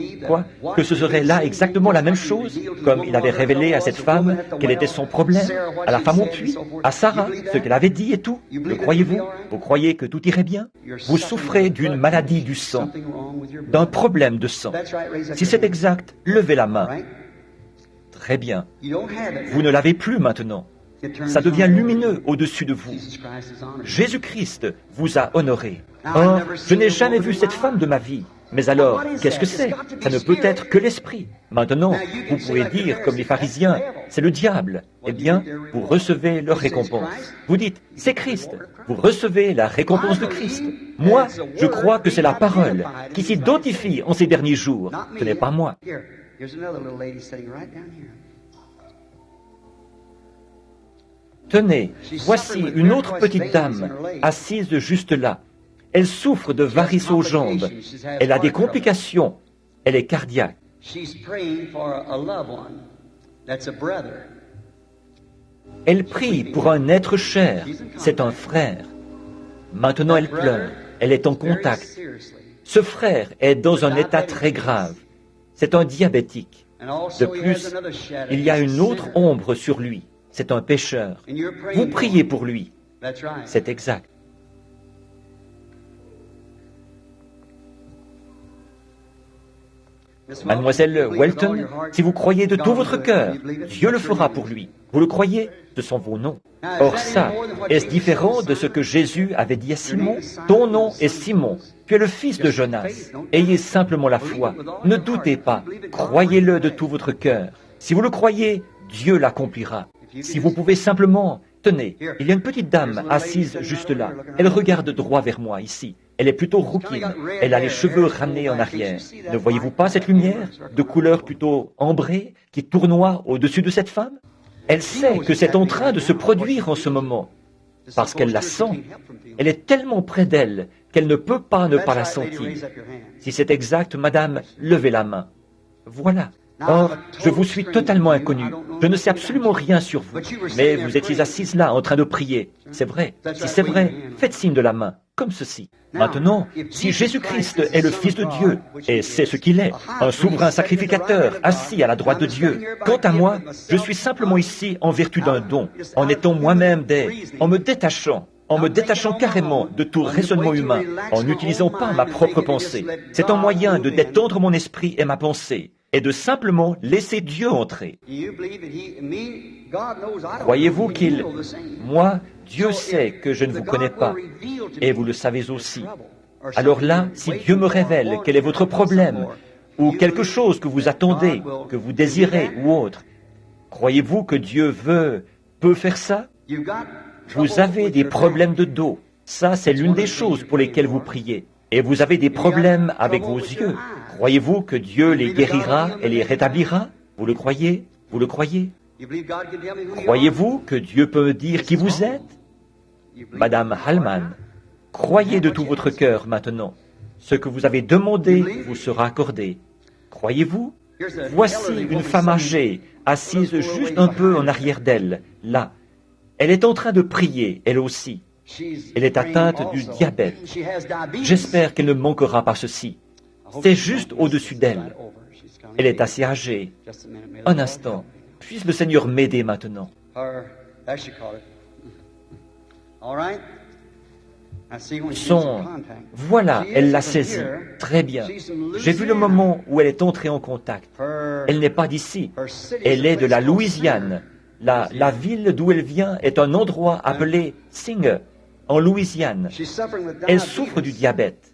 que ce serait là exactement la même chose, comme il avait révélé à cette femme quel était son problème, à la femme au puits, à Sarah, ce qu'elle avait dit et tout? Le croyez-vous? Vous croyez que tout irait bien? Vous souffrez d'une maladie du sang, d'un problème de sang. Si c'est exact, levez la main. Très bien. Vous ne l'avez plus maintenant. Ça devient lumineux au-dessus de vous. Jésus-Christ vous a honoré. Or, je n'ai jamais vu cette femme de ma vie. Mais alors, qu'est-ce que c'est? Ça ne peut être que l'esprit. Maintenant, vous pouvez dire, comme les pharisiens, c'est le diable. Eh bien, vous recevez leur récompense. Vous dites, c'est Christ. Vous recevez la récompense de Christ. Moi, je crois que c'est la parole qui s'identifie en ces derniers jours. Ce n'est pas moi. Tenez, voici une autre petite dame assise juste là. Elle souffre de varices aux jambes. Elle a des complications. Elle est cardiaque. Elle prie pour un être cher. C'est un frère. Maintenant, elle pleure. Elle est en contact. Ce frère est dans un état très grave. C'est un diabétique. De plus, il y a une autre ombre sur lui. C'est un pécheur. Vous priez pour lui. C'est exact. Mademoiselle Welton, si vous croyez de tout votre cœur, Dieu le fera pour lui. Vous le croyez? Ce sont vos noms. Or ça, est-ce différent de ce que Jésus avait dit à Simon? Ton nom est Simon, tu es le fils de Jonas. Ayez simplement la foi. Ne doutez pas. Croyez-le de tout votre cœur. Si vous le croyez, Dieu l'accomplira. Si vous pouvez simplement... Tenez, il y a une petite dame assise juste là. Elle regarde droit vers moi, ici. Elle est plutôt rouquine. Elle a les cheveux ramenés en arrière. Ne voyez-vous pas cette lumière, de couleur plutôt ambrée, qui tournoie au-dessus de cette femme? Elle sait que c'est en train de se produire en ce moment. Parce qu'elle la sent. Elle est tellement près d'elle qu'elle ne peut pas ne pas la sentir. Si c'est exact, madame, levez la main. Voilà. Or, je vous suis totalement inconnu. Je ne sais absolument rien sur vous. Mais vous étiez assise là, en train de prier. C'est vrai. Si c'est vrai, faites signe de la main, comme ceci. Maintenant, si Jésus-Christ est le Fils de Dieu, et c'est ce qu'il est, un souverain sacrificateur assis à la droite de Dieu, quant à moi, je suis simplement ici en vertu d'un don, en étant moi-même en me détachant carrément de tout raisonnement humain, en n'utilisant pas ma propre pensée. C'est un moyen de détendre mon esprit et ma pensée, et de simplement laisser Dieu entrer. Croyez-vous moi, Dieu sait que je ne vous connais pas, et vous le savez aussi. Alors là, si Dieu me révèle quel est votre problème, ou quelque chose que vous attendez, que vous désirez, ou autre, croyez-vous que Dieu peut faire ça? Vous avez des problèmes de dos. Ça, c'est l'une des choses pour lesquelles vous priez. Et vous avez des problèmes avec vos yeux. Croyez-vous que Dieu les guérira et les rétablira? Vous le croyez? Vous le croyez? Croyez-vous que Dieu peut me dire qui vous êtes? Madame Hallman, croyez de tout votre cœur maintenant. Ce que vous avez demandé vous sera accordé. Croyez-vous? Voici une femme âgée, assise juste un peu en arrière d'elle, là. Elle est en train de prier, elle aussi. Elle est atteinte du diabète. J'espère qu'elle ne manquera pas ceci. C'est juste au-dessus d'elle. Elle est assez âgée. Un instant. Puisse le Seigneur m'aider maintenant. Voilà, elle l'a saisi. Très bien. J'ai vu le moment où elle est entrée en contact. Elle n'est pas d'ici. Elle est de la Louisiane. La ville d'où elle vient est un endroit appelé Singer, en Louisiane. Elle souffre du diabète.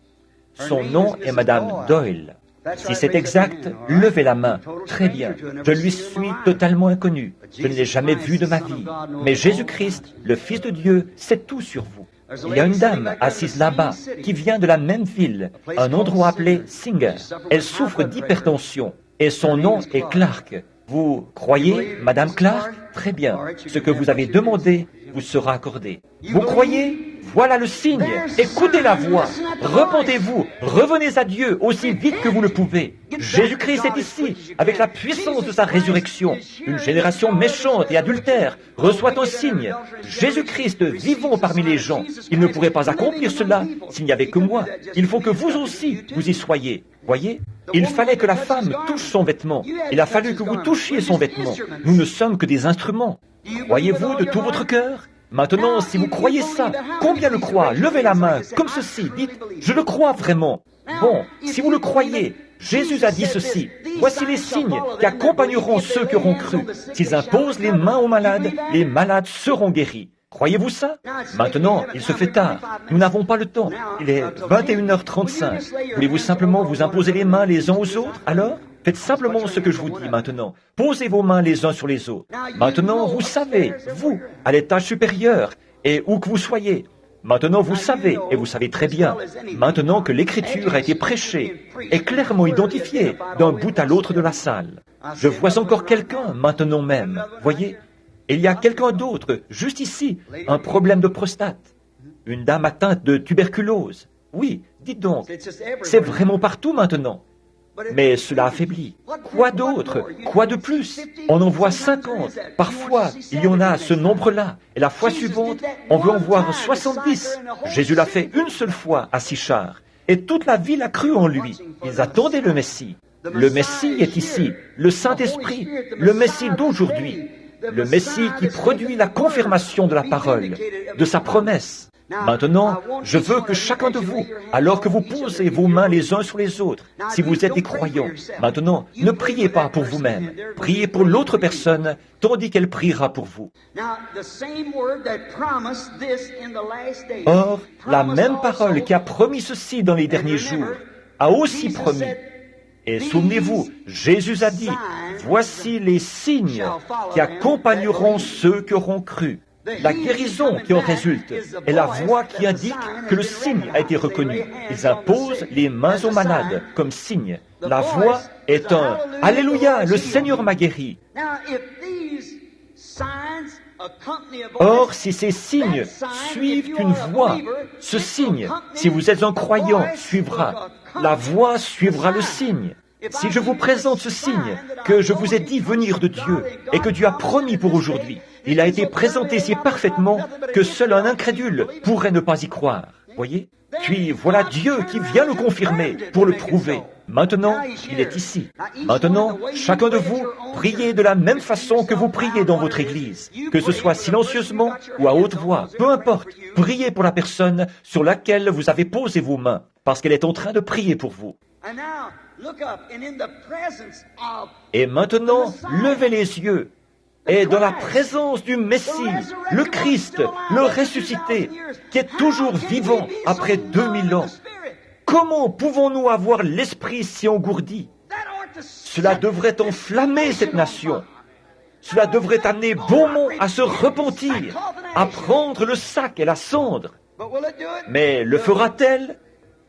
Son nom est Madame Doyle. Si c'est exact, levez la main. Très bien. Je lui suis totalement inconnu. Je ne l'ai jamais vu de ma vie. Mais Jésus-Christ, le Fils de Dieu, sait tout sur vous. Il y a une dame assise là-bas qui vient de la même ville, un endroit appelé Singer. Elle souffre d'hypertension et son nom est Clark. Vous croyez, Madame Clark? Très bien. Ce que vous avez demandé vous sera accordé. Vous croyez? Voilà le signe. Écoutez la voix. Repentez-vous. Revenez à Dieu aussi vite que vous le pouvez. Jésus-Christ est ici, avec la puissance de sa résurrection. Une génération méchante et adultère reçoit un signe. Jésus-Christ vivant parmi les gens. Il ne pourrait pas accomplir cela s'il n'y avait que moi. Il faut que vous aussi, vous y soyez. Voyez? Il fallait que la femme touche son vêtement. Il a fallu que vous touchiez son vêtement. Nous ne sommes que des instruments. Croyez-vous de tout votre cœur? Maintenant, si vous croyez ça, combien le croient? Levez la main, comme ceci, dites, je le crois vraiment. Bon, si vous le croyez, Jésus a dit ceci, voici les signes qui accompagneront ceux qui auront cru. S'ils imposent les mains aux malades, les malades seront guéris. Croyez-vous ça? Maintenant, il se fait tard. Nous n'avons pas le temps. Il est 21h35. Voulez-vous simplement vous imposer les mains les uns aux autres, alors? Faites simplement ce que je vous dis maintenant. Posez vos mains les uns sur les autres. Maintenant, vous savez, vous, à l'étage supérieur, et où que vous soyez. Maintenant, vous savez, et vous savez très bien, maintenant que l'Écriture a été prêchée et clairement identifiée d'un bout à l'autre de la salle. Je vois encore quelqu'un maintenant même, voyez? Et il y a quelqu'un d'autre, juste ici, un problème de prostate. Une dame atteinte de tuberculose. Oui, dites donc, c'est vraiment partout maintenant. Mais cela affaiblit. Quoi d'autre? Quoi de plus? On en voit 50. Parfois, il y en a ce nombre-là. Et la fois suivante, on veut en voir 70. Jésus l'a fait une seule fois à Sichar. Et toute la ville a cru en lui. Ils attendaient le Messie. Le Messie est ici. Le Saint-Esprit. Le Messie d'aujourd'hui. Le Messie qui produit la confirmation de la parole, de sa promesse. Maintenant, je veux que chacun de vous, alors que vous posez vos mains les uns sur les autres, si vous êtes des croyants, maintenant, ne priez pas pour vous-même, priez pour l'autre personne, tandis qu'elle priera pour vous. Or, la même parole qui a promis ceci dans les derniers jours, a aussi promis. Et souvenez-vous, Jésus a dit, voici les signes qui accompagneront ceux qui auront cru. La guérison qui en résulte est la voix qui indique que le signe a été reconnu. Ils imposent les mains aux malades comme signe. La voix est un « Alléluia, le Seigneur m'a guéri ». Or, si ces signes suivent une voix, ce signe, si vous êtes un croyant, suivra. La voix suivra le signe. Si je vous présente ce signe que je vous ai dit venir de Dieu et que Dieu a promis pour aujourd'hui, il a été présenté si parfaitement que seul un incrédule pourrait ne pas y croire. Voyez? Puis voilà Dieu qui vient le confirmer pour le prouver. Maintenant, il est ici. Maintenant, chacun de vous, priez de la même façon que vous priez dans votre église, que ce soit silencieusement ou à haute voix, peu importe. Priez pour la personne sur laquelle vous avez posé vos mains, parce qu'elle est en train de prier pour vous. Et maintenant, levez les yeux. Et dans la présence du Messie, le Christ, le ressuscité, qui est toujours vivant après 2000 ans, comment pouvons-nous avoir l'esprit si engourdi? Cela devrait enflammer cette nation. Cela devrait amener Beaumont à se repentir, à prendre le sac et la cendre. Mais le fera-t-elle?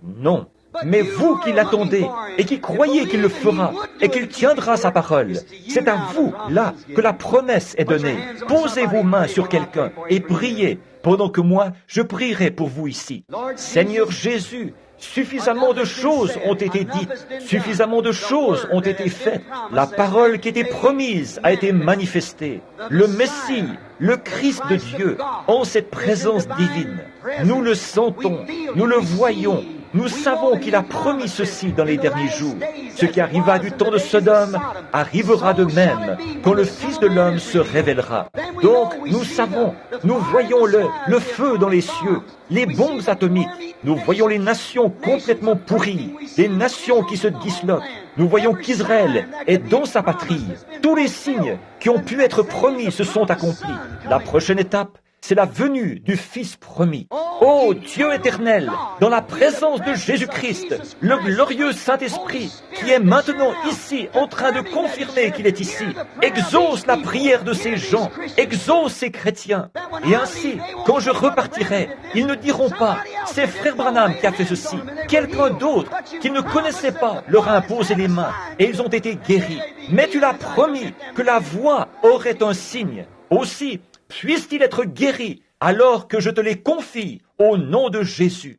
Non. Mais vous qui l'attendez et qui croyez qu'il le fera et qu'il tiendra sa parole, c'est à vous, là, que la promesse est donnée. Posez vos mains sur quelqu'un et priez, pendant que moi, je prierai pour vous ici. Seigneur Jésus, suffisamment de choses ont été dites, suffisamment de choses ont été faites. La parole qui était promise a été manifestée. Le Messie, le Christ de Dieu, en cette présence divine. Nous le sentons, nous le voyons. Nous savons qu'il a promis ceci dans les derniers jours. Ce qui arriva du temps de Sodome arrivera de même quand le Fils de l'homme se révélera. Donc, nous savons, nous voyons le feu dans les cieux, les bombes atomiques. Nous voyons les nations complètement pourries, des nations qui se disloquent. Nous voyons qu'Israël est dans sa patrie. Tous les signes qui ont pu être promis se sont accomplis. La prochaine étape, c'est la venue du Fils promis. Ô Dieu éternel, dans la présence de Jésus-Christ, le glorieux Saint-Esprit, qui est maintenant ici, en train de confirmer qu'il est ici, exauce la prière de ces gens, exauce ces chrétiens. Et ainsi, quand je repartirai, ils ne diront pas, c'est Frère Branham qui a fait ceci. Quelqu'un d'autre, qu'ils ne connaissaient pas, leur a imposé les mains, et ils ont été guéris. Mais tu l'as promis que la voix aurait un signe. Aussi, puisse-t-il être guéri alors que je te les confie au nom de Jésus.